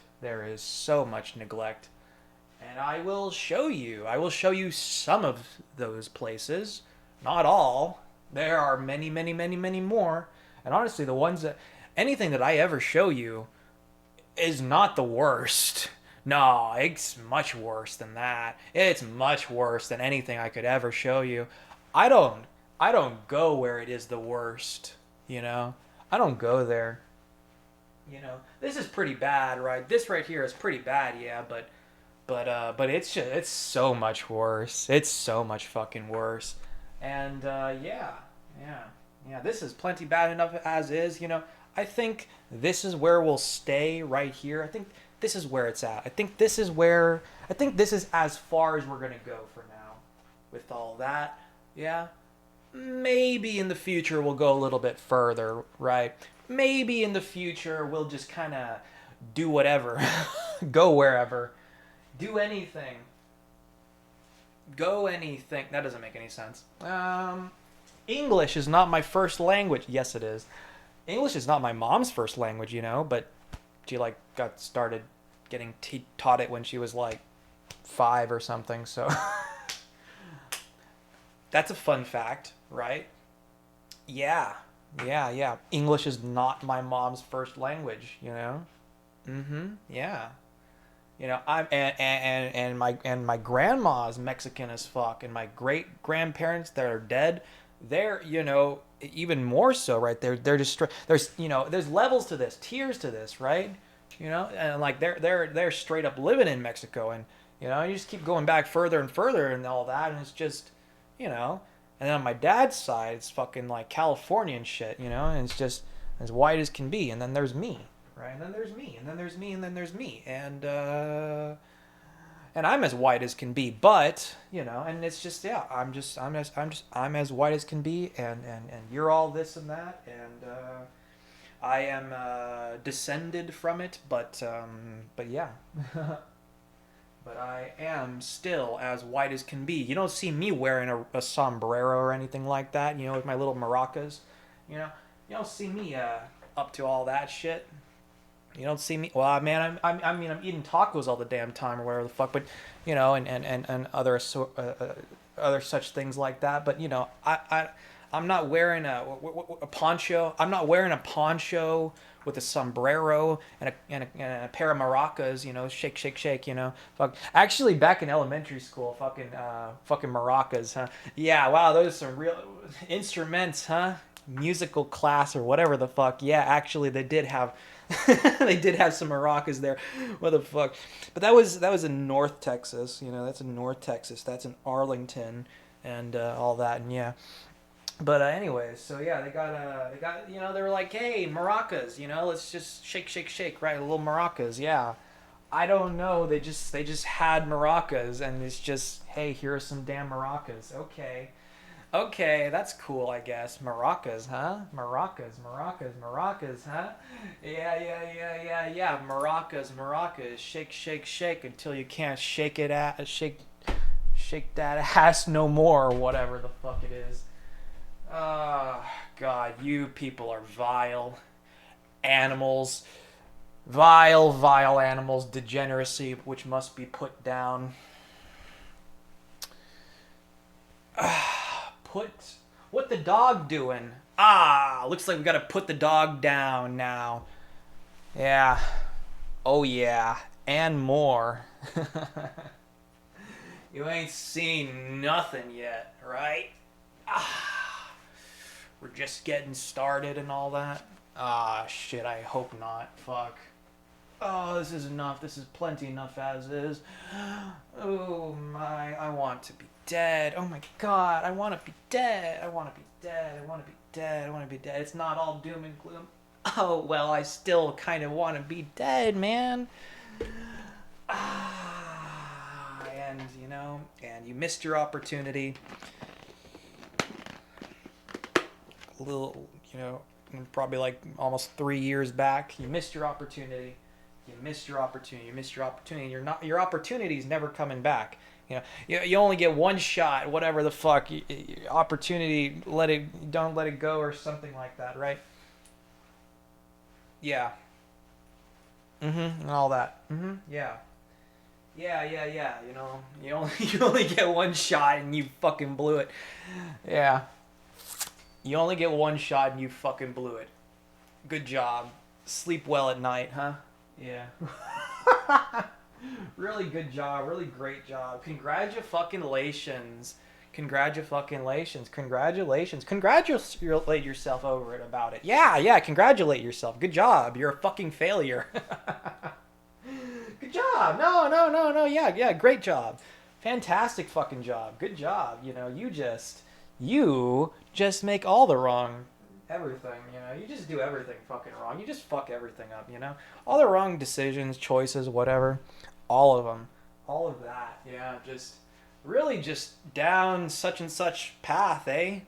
And I will show you some of those places. Not all. There are many, many, many, many more. And honestly, anything that I ever show you is not the worst. No, it's much worse than that. It's much worse than anything I could ever show you. I don't go where it is the worst, I don't go there. This is pretty bad, right? This right here is pretty bad, yeah, but it's so much worse. It's so much fucking worse. And yeah, this is plenty bad enough as is, I think this is where we'll stay right here. I think this is where it's at. I think this is as far as we're going to go for now with all that. Yeah. Maybe in the future we'll go a little bit further, right? Maybe in the future we'll just kind of do whatever. Go wherever. Do anything. Go anything. That doesn't make any sense. English is not my first language. Yes, it is. English is not my mom's first language, but she got started getting taught it when she was 5 or something, so that's a fun fact, right? Yeah. English is not my mom's first language, Yeah. I'm and my grandma's Mexican as fuck, and my great grandparents that are dead, they're, even more so, right? They're just there's, there's levels to this, tiers to this, right? And like they're straight up living in Mexico, and you just keep going back further and further and all that, and it's just, you know. And then on my dad's side, it's fucking like California and shit, and it's just as white as can be. And then there's me, right? And then there's me, and then there's me, and then there's me, and I'm as white as can be, but and it's just, yeah, I'm as white as can be, and you're all this and that, and I am descended from it, but yeah. But I am still as white as can be. You don't see me wearing a sombrero or anything like that, with my little maracas. You don't see me up to all that shit. You don't see me. Well, man, I'm eating tacos all the damn time or whatever the fuck, but and other such things like that. But I'm not wearing a poncho. I'm not wearing a poncho with a sombrero and a pair of maracas. Shake, shake, shake. Fuck. Actually, back in elementary school, fucking maracas, huh? Yeah, wow, those are some real instruments, huh? Musical class or whatever the fuck. Yeah, actually, they did have. They did have some maracas there. What the fuck? But that was in North Texas. That's in North Texas. That's in Arlington, and all that. And yeah. But anyways, so yeah, they got they were like, hey, maracas, let's just shake, shake, shake, right? A little maracas, yeah. I don't know. They just had maracas, and it's just, hey, here are some damn maracas. Okay. Okay, that's cool, I guess. Maracas, huh? Maracas, huh? Yeah. Maracas. Shake, shake, shake until you can't shake that ass no more, or whatever the fuck it is. God, you people are vile animals. Vile, vile animals. Degeneracy, which must be put down. What the dog doing? Looks like we gotta put the dog down now. Yeah. Oh yeah. And more. You ain't seen nothing yet, right? We're just getting started and all that. Shit, I hope not. Fuck. Oh, this is enough. This is plenty enough as is. Oh my, I want to be dead. Oh my god, I want to be dead. I want to be dead. I want to be dead. I want to be dead. It's not all doom and gloom. Oh, well, I still kind of want to be dead, man. And, and you missed your opportunity. A little, probably like almost 3 years back. You missed your opportunity. You missed your opportunity. Your opportunity's never coming back. You only get one shot, whatever the fuck. Opportunity, don't let it go, or something like that, right? Yeah. And all that. Yeah. Yeah. You only get one shot and you fucking blew it. Yeah. You only get one shot and you fucking blew it. Good job. Sleep well at night, huh? Yeah. Really good job. Really great job. Congratulations. Congratulations. Congratulate yourself over it about it. Yeah. Congratulate yourself. Good job. You're a fucking failure. Good job. No. Yeah. Great job. Fantastic fucking job. Good job. You just make all the wrong everything, you just do everything fucking wrong. You just fuck everything up, all the wrong decisions, choices, whatever, all of them, all of that. Yeah, just really just down such and such path, eh?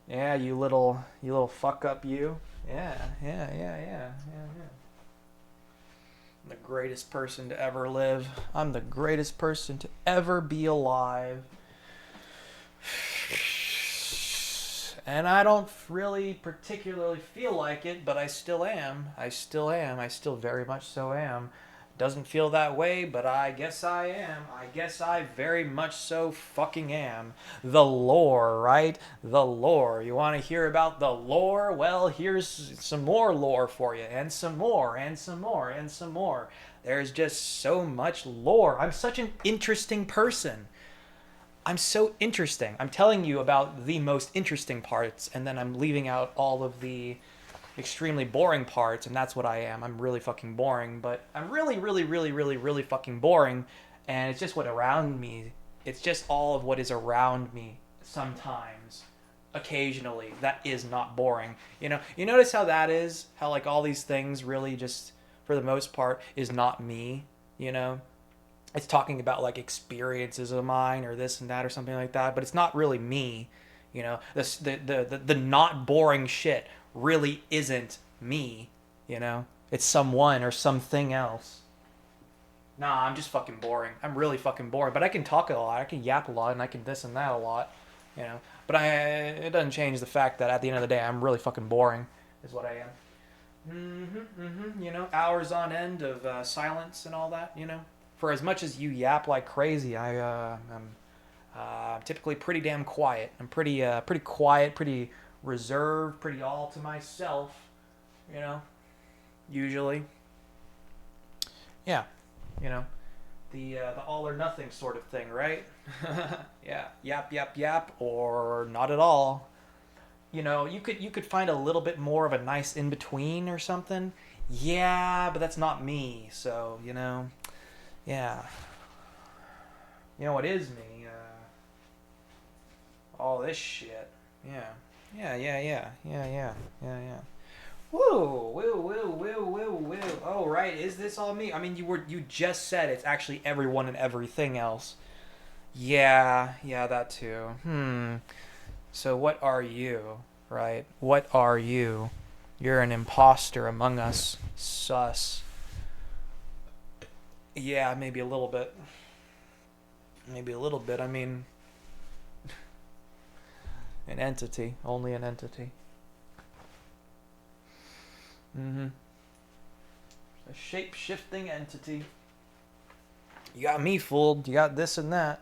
Yeah, you little fuck up, you. Yeah. I'm the greatest person to ever live. I'm the greatest person to ever be alive. And I don't really particularly feel like it, but I still am. I still very much so am. Doesn't feel that way, but I guess I am. I guess I very much so fucking am. The lore, right? The lore. You want to hear about the lore? Well, here's some more lore for you. And some more, and some more, and some more. There's just so much lore. I'm such an interesting person. I'm so interesting. I'm telling you about the most interesting parts, and then I'm leaving out all of the extremely boring parts, and that's what I am. I'm really fucking boring, but I'm really, really, really, really, really fucking boring, and it's just what around me. It's just all of what is around me sometimes, occasionally. That is not boring. You notice how that is? How, like, all these things really just, for the most part, is not me, you know? It's talking about like experiences of mine or this and that or something like that, but it's not really me. The not boring shit really isn't me. It's someone or something else. Nah, I'm just fucking boring. I'm really fucking boring, but I can talk a lot. I can yap a lot, and I can this and that a lot. But it doesn't change the fact that at the end of the day, I'm really fucking boring, is what I am. Hours on end of silence and all that. For as much as you yap like crazy, am typically pretty damn quiet. I'm pretty quiet, pretty reserved, pretty all to myself. You know, usually. Yeah, you know, the all or nothing sort of thing, right? Yeah, yap yap yap, or not at all. You could find a little bit more of a nice in between or something. Yeah, but that's not me. So yeah. You know what is me? All this shit. Yeah. Yeah, yeah, yeah, yeah, yeah, yeah, yeah. Woo, woo, woo, woo, woo, woo. Oh, right. Is this all me? I mean, you just said it's actually everyone and everything else. Yeah, yeah, that too. So what are you, right? What are you? You're an imposter among us. Sus. Yeah, maybe a little bit. Maybe a little bit. I mean, an entity. Only an entity. Mm-hmm. A shape-shifting entity. You got me fooled. You got this and that.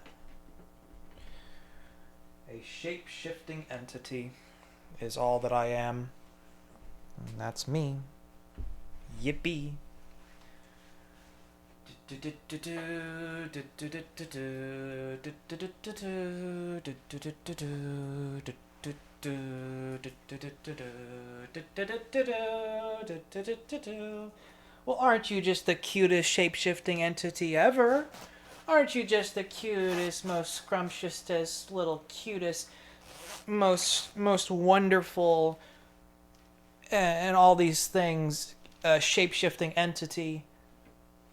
A shape-shifting entity is all that I am. And that's me. Yippee. Well, aren't you just the cutest shape-shifting entity ever? Aren't you just the cutest, most scrumptiousest, little cutest, most wonderful, and all these things, shape-shifting entity?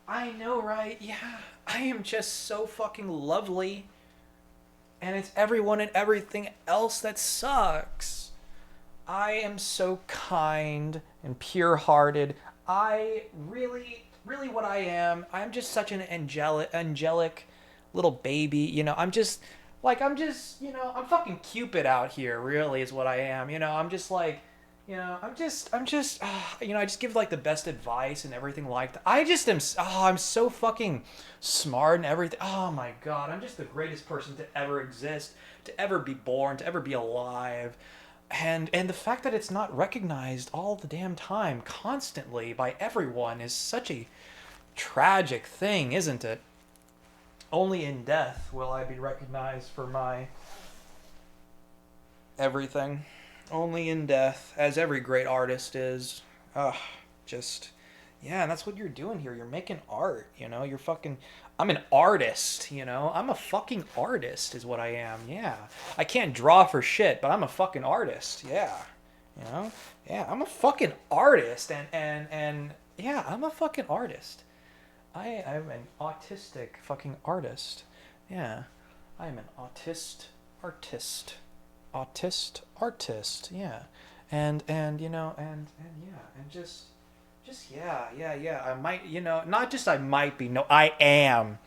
I know, right? Yeah, I am just so fucking lovely. And it's everyone and everything else that sucks. I am so kind and pure hearted. I really, really what I am, I'm just such an angelic little baby. I'm fucking Cupid out here, really, is what I am. I'm just like, I just give like the best advice and everything like that. I just am, I'm so fucking smart and everything. Oh my God, I'm just the greatest person to ever exist, to ever be born, to ever be alive. And the fact that it's not recognized all the damn time, constantly by everyone, is such a tragic thing, isn't it? Only in death will I be recognized for my everything. Only in death, as every great artist is. Ugh, just, yeah, and that's what you're doing here. You're making art, You're fucking. I'm an artist, I'm a fucking artist, is what I am, yeah. I can't draw for shit, but I'm a fucking artist, yeah. You know? Yeah, I'm a fucking artist, and yeah, I'm a fucking artist. I'm an autistic fucking artist. Yeah. I'm an artist, yeah. And yeah, and just yeah. I might, not just I might be, no, I am.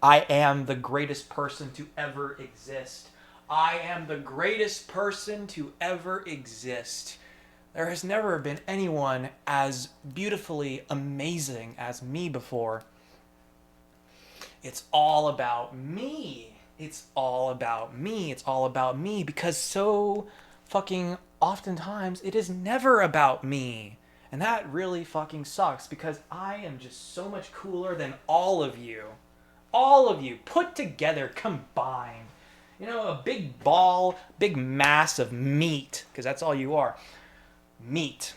I am the greatest person to ever exist. I am the greatest person to ever exist. There has never been anyone as beautifully amazing as me before. It's all about me. It's all about me. It's all about me because so fucking oftentimes it is never about me. And that really fucking sucks because I am just so much cooler than all of you. All of you put together, combined. You know, a big ball, big mass of meat, because that's all you are. Meat.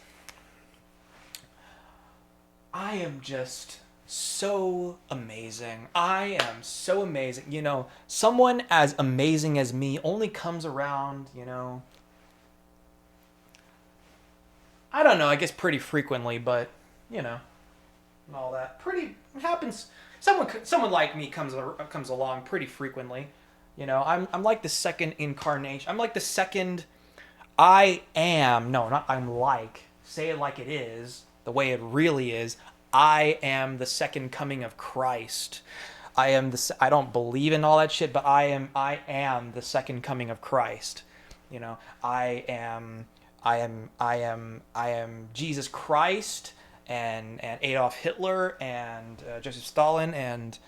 I am just so amazing. I am so amazing. You know, someone as amazing as me only comes around, you know, I don't know, I guess pretty frequently, but, you know, and all that. Pretty happens. Someone like me comes along pretty frequently. You know, I'm like the second incarnation. I'm like the second I am. No, not I'm like. Say it like it is, the way it really is. I am the second coming of Christ. I don't believe in all that shit, but I am the second coming of Christ. You know, I am Jesus Christ and Adolf Hitler and Joseph Stalin and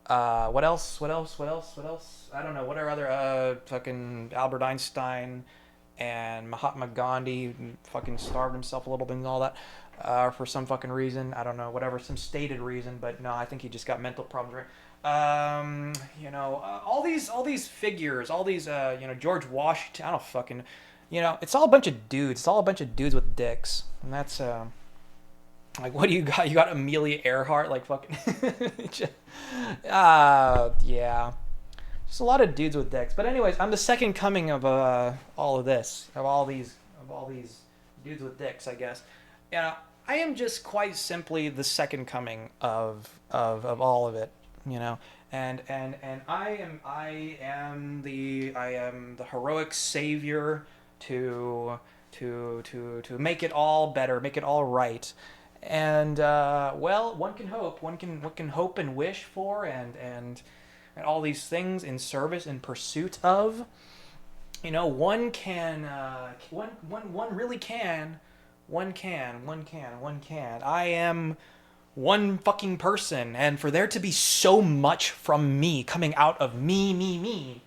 what else? What else? What else? What else? I don't know. What are other fucking Albert Einstein and Mahatma Gandhi fucking starved himself a little bit and all that for some fucking reason. I don't know. Whatever, some stated reason, but no, I think he just got mental problems. Right? You know, all these figures, all these you know, George Washington. I don't fucking, you know, it's all a bunch of dudes. It's all a bunch of dudes with dicks, and that's like, what do you got? You got Amelia Earhart, like fucking. Yeah, just a lot of dudes with dicks. But anyways, I'm the second coming of all of this, of all these dudes with dicks, I guess. Yeah, I am just quite simply the second coming of all of it, you know. And I am the heroic savior to make it all better, make it all right. And well, one can hope and wish for, and all these things in service, in pursuit of. You know, one really can, one can. I am one fucking person, and for there to be so much from me coming out of me,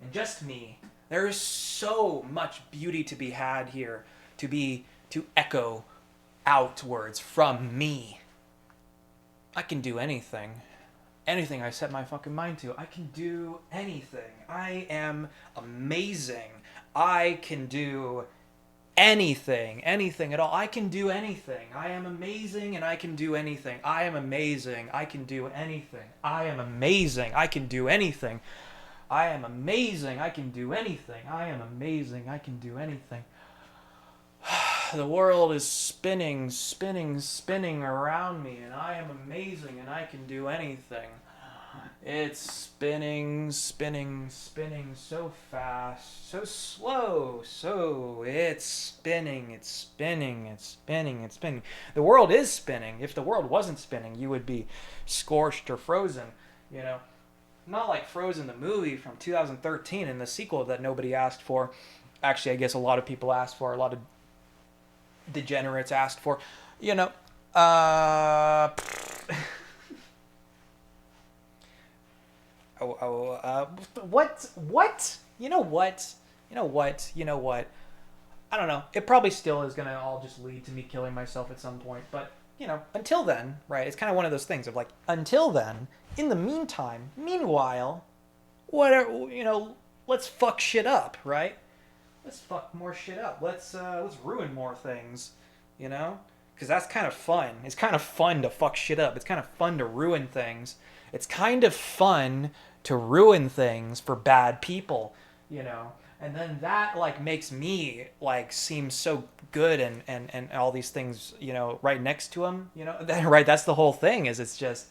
and just me, there is so much beauty to be had here, to echo outwards from me. I can do anything. Anything I set my fucking mind to. I can do anything. I am amazing. I can do anything. Anything at all. I can do anything. I am amazing and I can do anything. I am amazing. I can do anything. I am amazing. I can do anything. I am amazing. I can do anything. I am amazing. I can do anything. The world is spinning, spinning, spinning around me, and I am amazing and I can do anything. It's spinning, spinning, spinning so fast, so slow, so it's spinning, it's spinning, it's spinning, it's spinning. The world is spinning. If the world wasn't spinning, you would be scorched or frozen, you know. Not like Frozen the movie from 2013 and the sequel that nobody asked for. Actually, I guess a lot of people asked for, a lot of degenerates asked for, you know. What? You know what? You know what? You know what? I don't know. It probably still is gonna all just lead to me killing myself at some point. But you know, until then, right? It's kind of one of those things of like, until then. In the meantime, meanwhile, whatever, you know, let's fuck shit up, right? Let's fuck more shit up. Let's ruin more things, you know? Because that's kind of fun. It's kind of fun to fuck shit up. It's kind of fun to ruin things. It's kind of fun to ruin things for bad people, you know? And then that, like, makes me, like, seem so good and all these things, you know, right next to him, you know? Right, that's the whole thing, is it's just,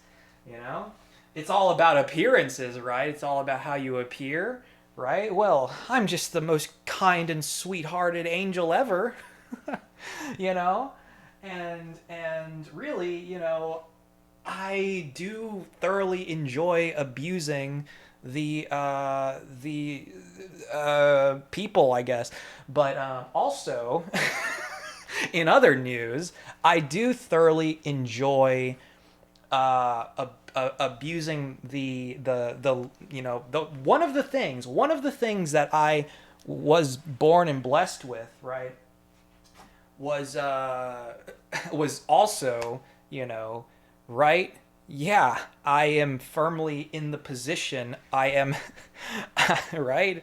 you know? It's all about appearances, right? It's all about how you appear, right? Well, I'm just the most kind and sweethearted angel ever, you know? And really, you know, I do thoroughly enjoy abusing the people, I guess. But also, in other news, I do thoroughly enjoy abusing the you know, the one of the things that I was born and blessed with, right, was was also, you know, right, Yeah, I am firmly in the position. I am, right?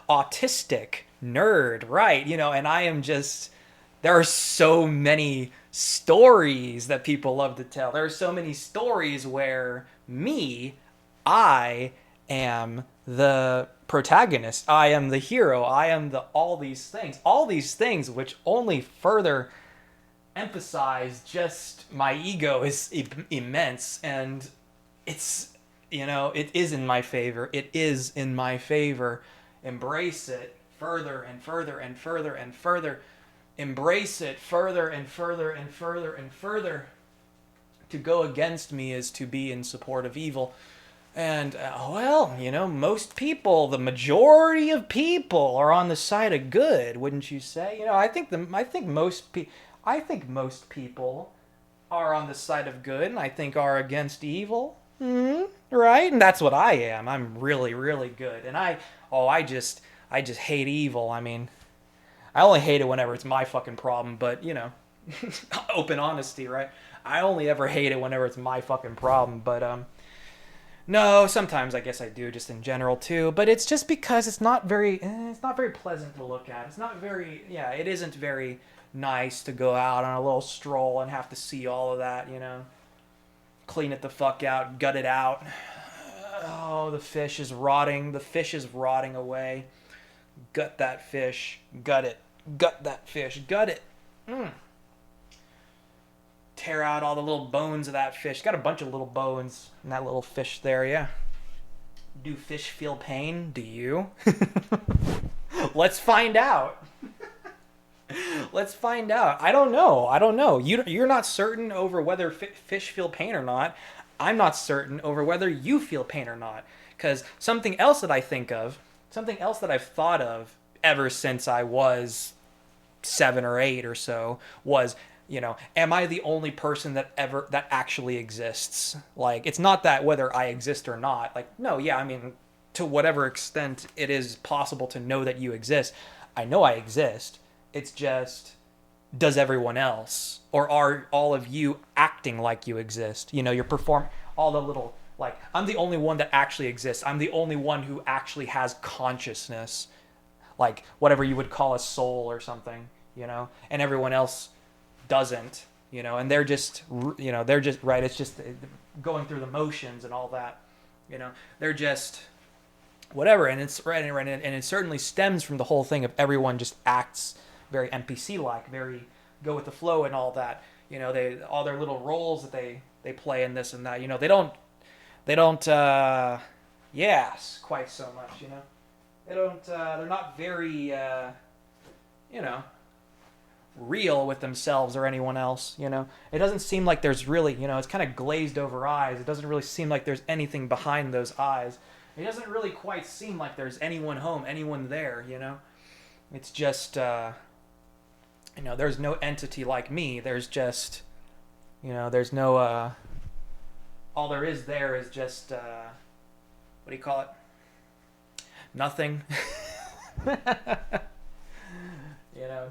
Autistic, nerd, right? And I am just, there are so many stories that people love to tell. There are so many stories where I am the protagonist. I am the hero. I am the all these things. All these things which only further emphasize just my ego is immense, and it's it is in my favor. It is in my favor. Embrace it further and further and further and further. Embrace it further and further and further and further. To go against me is to be in support of evil. And well, most people, the majority of people, are on the side of good, wouldn't you say? I think most people are on the side of good, and I think are against evil. Right? And that's what I am. I'm really, really good, and I just hate evil. I mean, I only hate it whenever it's my fucking problem. But open honesty, right? I only ever hate it whenever it's my fucking problem. But no, sometimes I guess I do, just in general too. But it's just because it's not very pleasant to look at. It's not very, yeah, it isn't very nice to go out on a little stroll and have to see all of that. Clean it the fuck out, gut it out. Oh, the fish is rotting. The fish is rotting away. Gut that fish. Gut it. Gut that fish. Gut it. Tear out all the little bones of that fish. Got a bunch of little bones in that little fish there, yeah. Do fish feel pain? Do you? Let's find out. Let's find out. I don't know. I don't know. You're not certain over whether fish feel pain or not. I'm not certain over whether you feel pain or not. Because something else that I think of, something else that I've thought of ever since I was 7 or 8 or so was, am I the only person that actually exists? Like, it's not that whether I exist or not. Like, no, yeah, I mean, to whatever extent it is possible to know that you exist, I know I exist. It's just, does everyone else? Or are all of you acting like you exist? You're performing all the little, like, I'm the only one that actually exists. I'm the only one who actually has consciousness, like whatever you would call a soul or something, and everyone else doesn't, and they're just, right, it's just going through the motions and all that, they're just whatever. And it's right, and it certainly stems from the whole thing of everyone just acts very NPC like, very go with the flow and all that. They all their little roles that they play in this and that. They don't yes, quite so much. They don't. They're not very you know real with themselves or anyone else. It doesn't seem like there's really, it's kind of glazed over eyes. It doesn't really seem like there's anything behind those eyes. It doesn't really quite seem like there's anyone home, anyone there. It's just there's no entity like me. There's just there's no all there is just what do you call it? Nothing.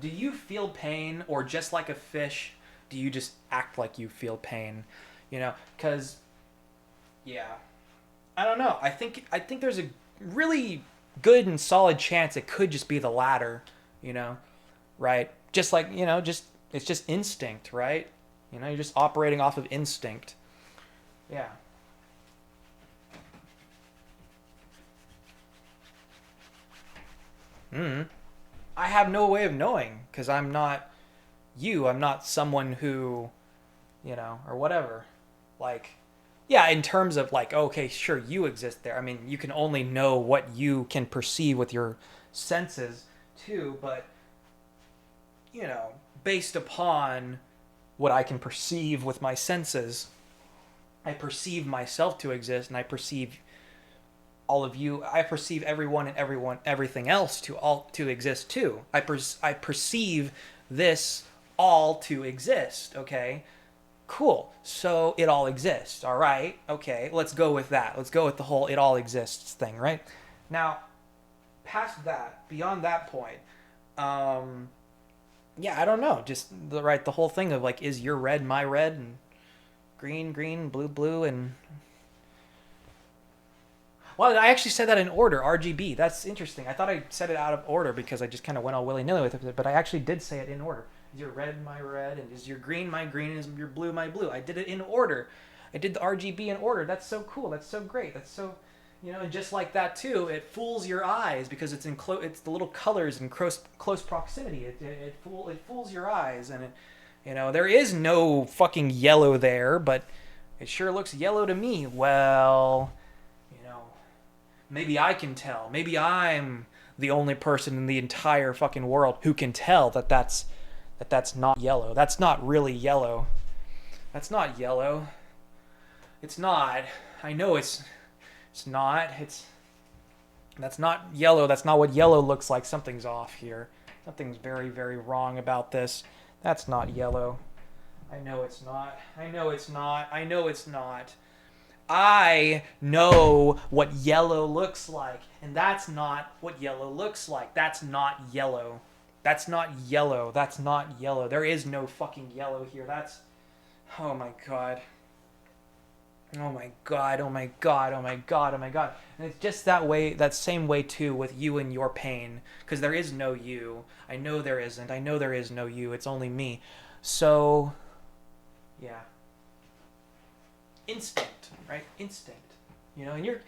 Do you feel pain, or just like a fish, do you just act like you feel pain? Because yeah, I don't know. I think there's a really good and solid chance it could just be the latter. Right? Just like just it's just instinct, right? You're just operating off of instinct. Yeah. I have no way of knowing because I'm not you. I'm not someone who, or whatever. Like, yeah, in terms of like, okay, sure, you exist there. I mean, you can only know what you can perceive with your senses too, but, based upon what I can perceive with my senses, I perceive myself to exist, and I perceive all of you. I perceive everyone and everything else to exist too. I perceive this all to exist. Okay, cool. So it all exists. All right. Okay, let's go with that. Let's go with the whole it all exists thing. Right now, past that, beyond that point, yeah, I don't know. Just the whole thing of like, is your red my red, and green, green, blue, blue, and... Well, I actually said that in order, RGB. That's interesting. I thought I said it out of order because I just kind of went all willy-nilly with it, but I actually did say it in order. Is your red my red, and is your green my green, and is your blue my blue? I did it in order. I did the RGB in order. That's so cool. That's so great. That's so... and just like that too, it fools your eyes because it's it's the little colors in close proximity. It fools your eyes, and there is no fucking yellow there, but it sure looks yellow to me. Well, maybe I can tell. Maybe I'm the only person in the entire fucking world who can tell that that's not yellow. That's not really yellow. That's not yellow. It's not. I know it's not. That's not yellow. That's not what yellow looks like. Something's off here. Something's very, very wrong about this. That's not yellow. I know it's not. I know it's not. I know it's not. I know what yellow looks like, and that's not what yellow looks like. That's not yellow. That's not yellow. That's not yellow. There is no fucking yellow here. That's... Oh my god. Oh my god, oh my god, oh my god, oh my god. And it's just that way, that same way too with you and your pain. Because there is no you. I know there isn't. I know there is no you. It's only me. So, yeah. Instinct, right? Instinct. And you're...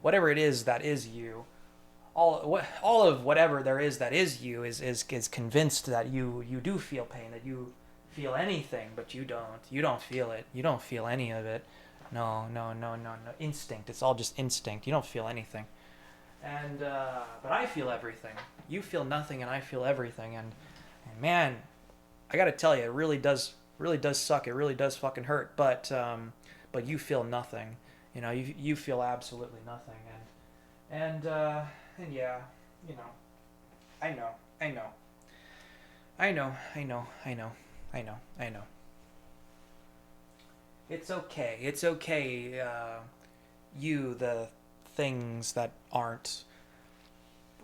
Whatever it is that is you, all of whatever there is that is you is convinced that you do feel pain, that you feel anything, but you don't feel it. You don't feel any of it. No. Instinct. It's all just instinct. You don't feel anything. And but I feel everything. You feel nothing, and I feel everything. And man, I gotta tell you, it really does suck. It really does fucking hurt. But you feel nothing. You feel absolutely nothing. And yeah, I know. It's okay. It's okay. The things that aren't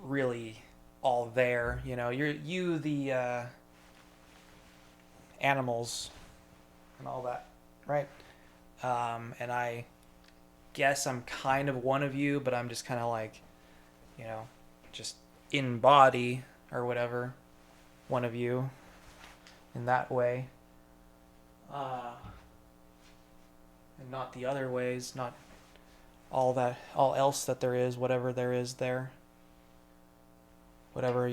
really all there. You're the animals and all that, right? And I guess I'm kind of one of you, but I'm just kind of like, just in body or whatever, one of you. In that way, and not the other ways, not all else that there is, whatever there is there, whatever,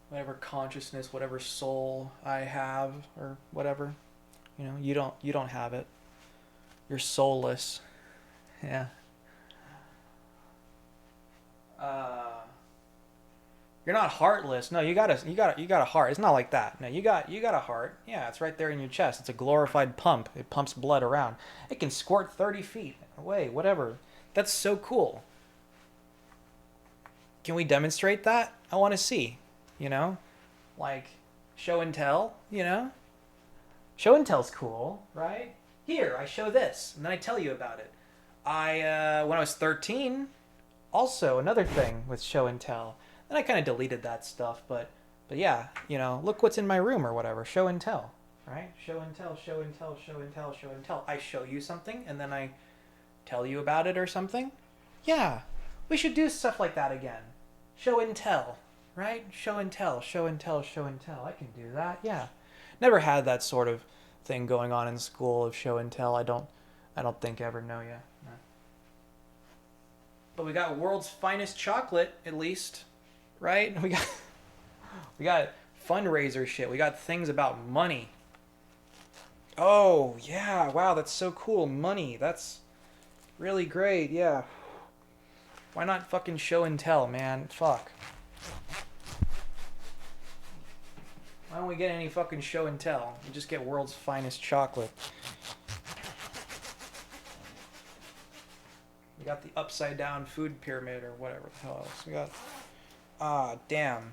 whatever consciousness, whatever soul I have, or whatever, you don't have it. You're soulless. Yeah. You're not heartless. No, you got a heart. It's not like that. No, you got a heart. Yeah, it's right there in your chest. It's a glorified pump. It pumps blood around. It can squirt 30 feet away, whatever. That's so cool. Can we demonstrate that? I want to see. Like show and tell. Show and tell's cool, right? Here, I show this, and then I tell you about it. When I was 13, also another thing with show and tell. Then I kind of deleted that stuff, but yeah, look what's in my room or whatever. Show and tell, right? Show and tell, show and tell, show and tell, show and tell. I show you something, and then I tell you about it or something. Yeah, we should do stuff like that again. Show and tell, right? Show and tell, show and tell, show and tell. I can do that, yeah. Never had that sort of thing going on in school of show and tell. I don't think ever, no, yeah. No. But we got world's finest chocolate, at least. Right? We got fundraiser shit. We got things about money. Oh, yeah. Wow, that's so cool. Money. That's really great. Yeah. Why not fucking show and tell, man? Fuck. Why don't we get any fucking show and tell? We just get world's finest chocolate. We got the upside down food pyramid or whatever the hell else. We got... Ah, damn,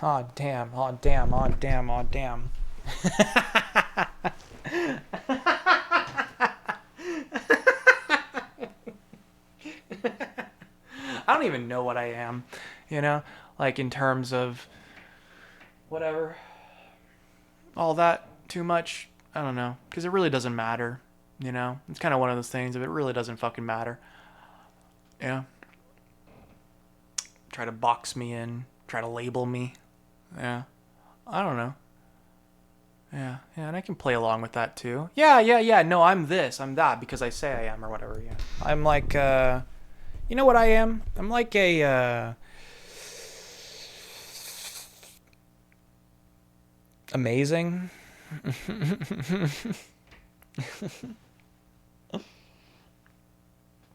Ah, damn, ah, damn, ah, damn, ah, damn. I don't even know what I am, like in terms of whatever. all that too much. I don't know, because it really doesn't matter. You know, it's kind of one of those things. If it really doesn't fucking matter, yeah. Try to box me in, try to label me. Yeah, I don't know. Yeah, yeah, and I can play along with that too. Yeah, yeah, yeah. No, I'm this, I'm that because I say I am or whatever. Yeah. I'm like, you know what I am? I'm like a, amazing.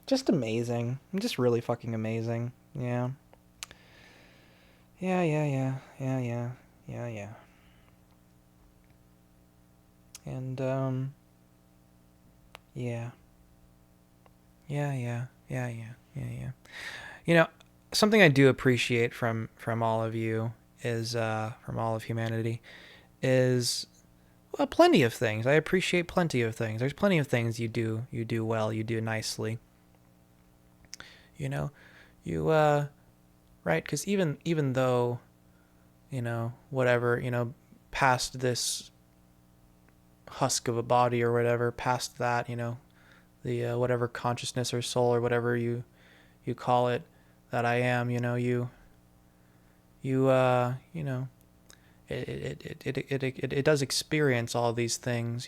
Just amazing. I'm just really fucking amazing. Yeah. Yeah, yeah, yeah, yeah, yeah, yeah, yeah. And yeah, yeah, yeah, yeah, yeah, yeah, yeah. You know, something I do appreciate from all of you is from all of humanity is well, plenty of things. I appreciate plenty of things. There's plenty of things you do well, you do nicely. You know, you right? Because even though whatever past this husk of a body or whatever, past that the whatever consciousness or soul or whatever you call it that I am, you it does experience all these things,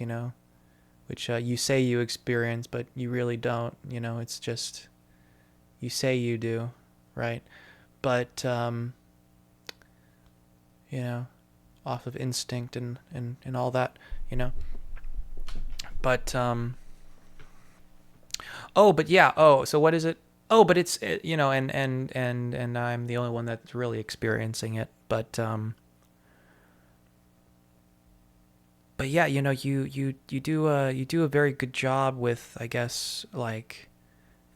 which you say you experience, but you really don't. It's just you say you do, right? But you know, off of instinct and all that, you know. But oh, but yeah. Oh, so what is it? Oh, but it's and I'm the only one that's really experiencing it. But yeah, you do a very good job with, I guess, like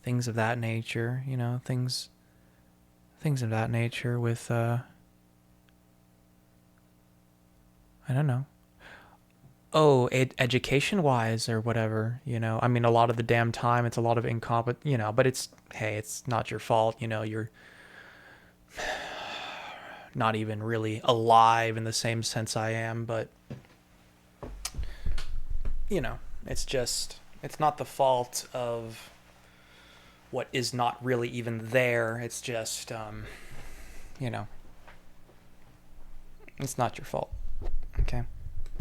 things of that nature. Things of that nature with I don't know. Oh, education wise or whatever. I mean, a lot of the damn time it's a lot of incompetent. But it's hey, it's not your fault. You're not even really alive in the same sense I am, but it's just it's not the fault of what is not really even there. It's just you know, it's not your fault. Okay?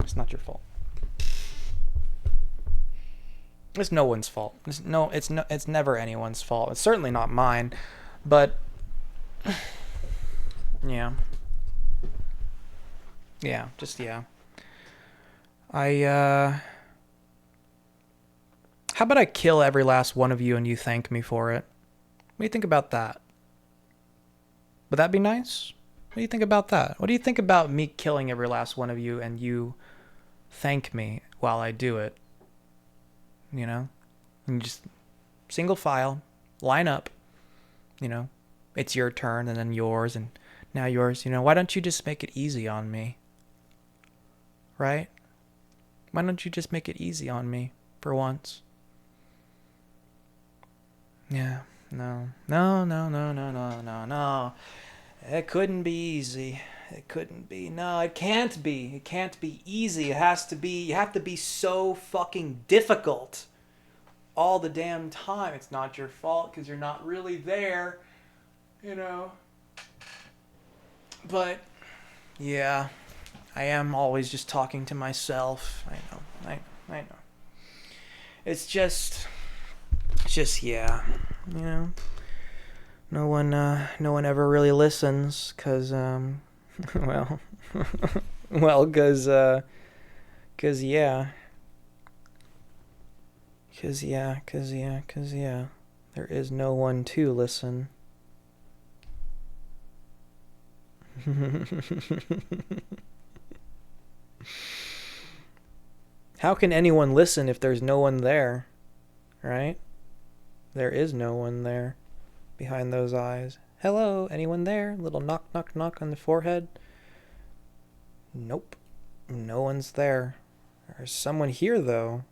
It's not your fault. It's no one's fault. It's never anyone's fault. It's certainly not mine. But yeah. Yeah, just yeah. I how about I kill every last one of you and you thank me for it? What do you think about that? Would that be nice? What do you think about that? What do you think about me killing every last one of you and you thank me while I do it? And just single file, line up, you know. It's your turn and then yours and now yours. Why don't you just make it easy on me? Right? Why don't you just make it easy on me for once? Yeah. No. No, no, no, no, no, no, no. It couldn't be easy. It couldn't be. No, it can't be. It can't be easy. It has to be. You have to be so fucking difficult all the damn time. It's not your fault because you're not really there, you know. But, yeah, I am always just talking to myself. I know. I know. It's just, yeah, you know. No one ever really listens, cause well, well, cause yeah, cause yeah, there is no one to listen. How can anyone listen if there's no one there, right? There is no one there behind those eyes. Hello, anyone there? Little knock, knock, knock on the forehead. Nope, no one's there. There's someone here, though.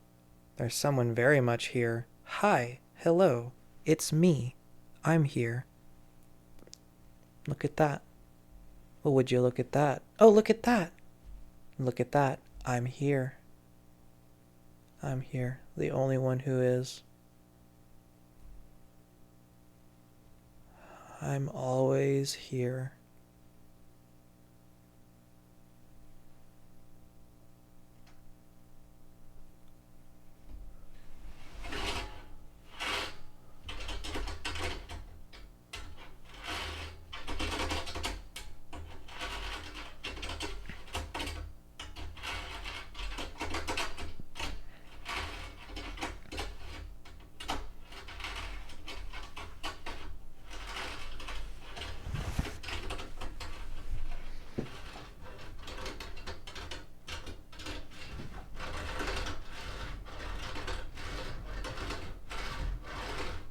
There's someone very much here. Hi, hello, it's me. I'm here. Look at that. Well, would you look at that? Oh, look at that. Look at that. I'm here. I'm here, the only one who is. I'm always here.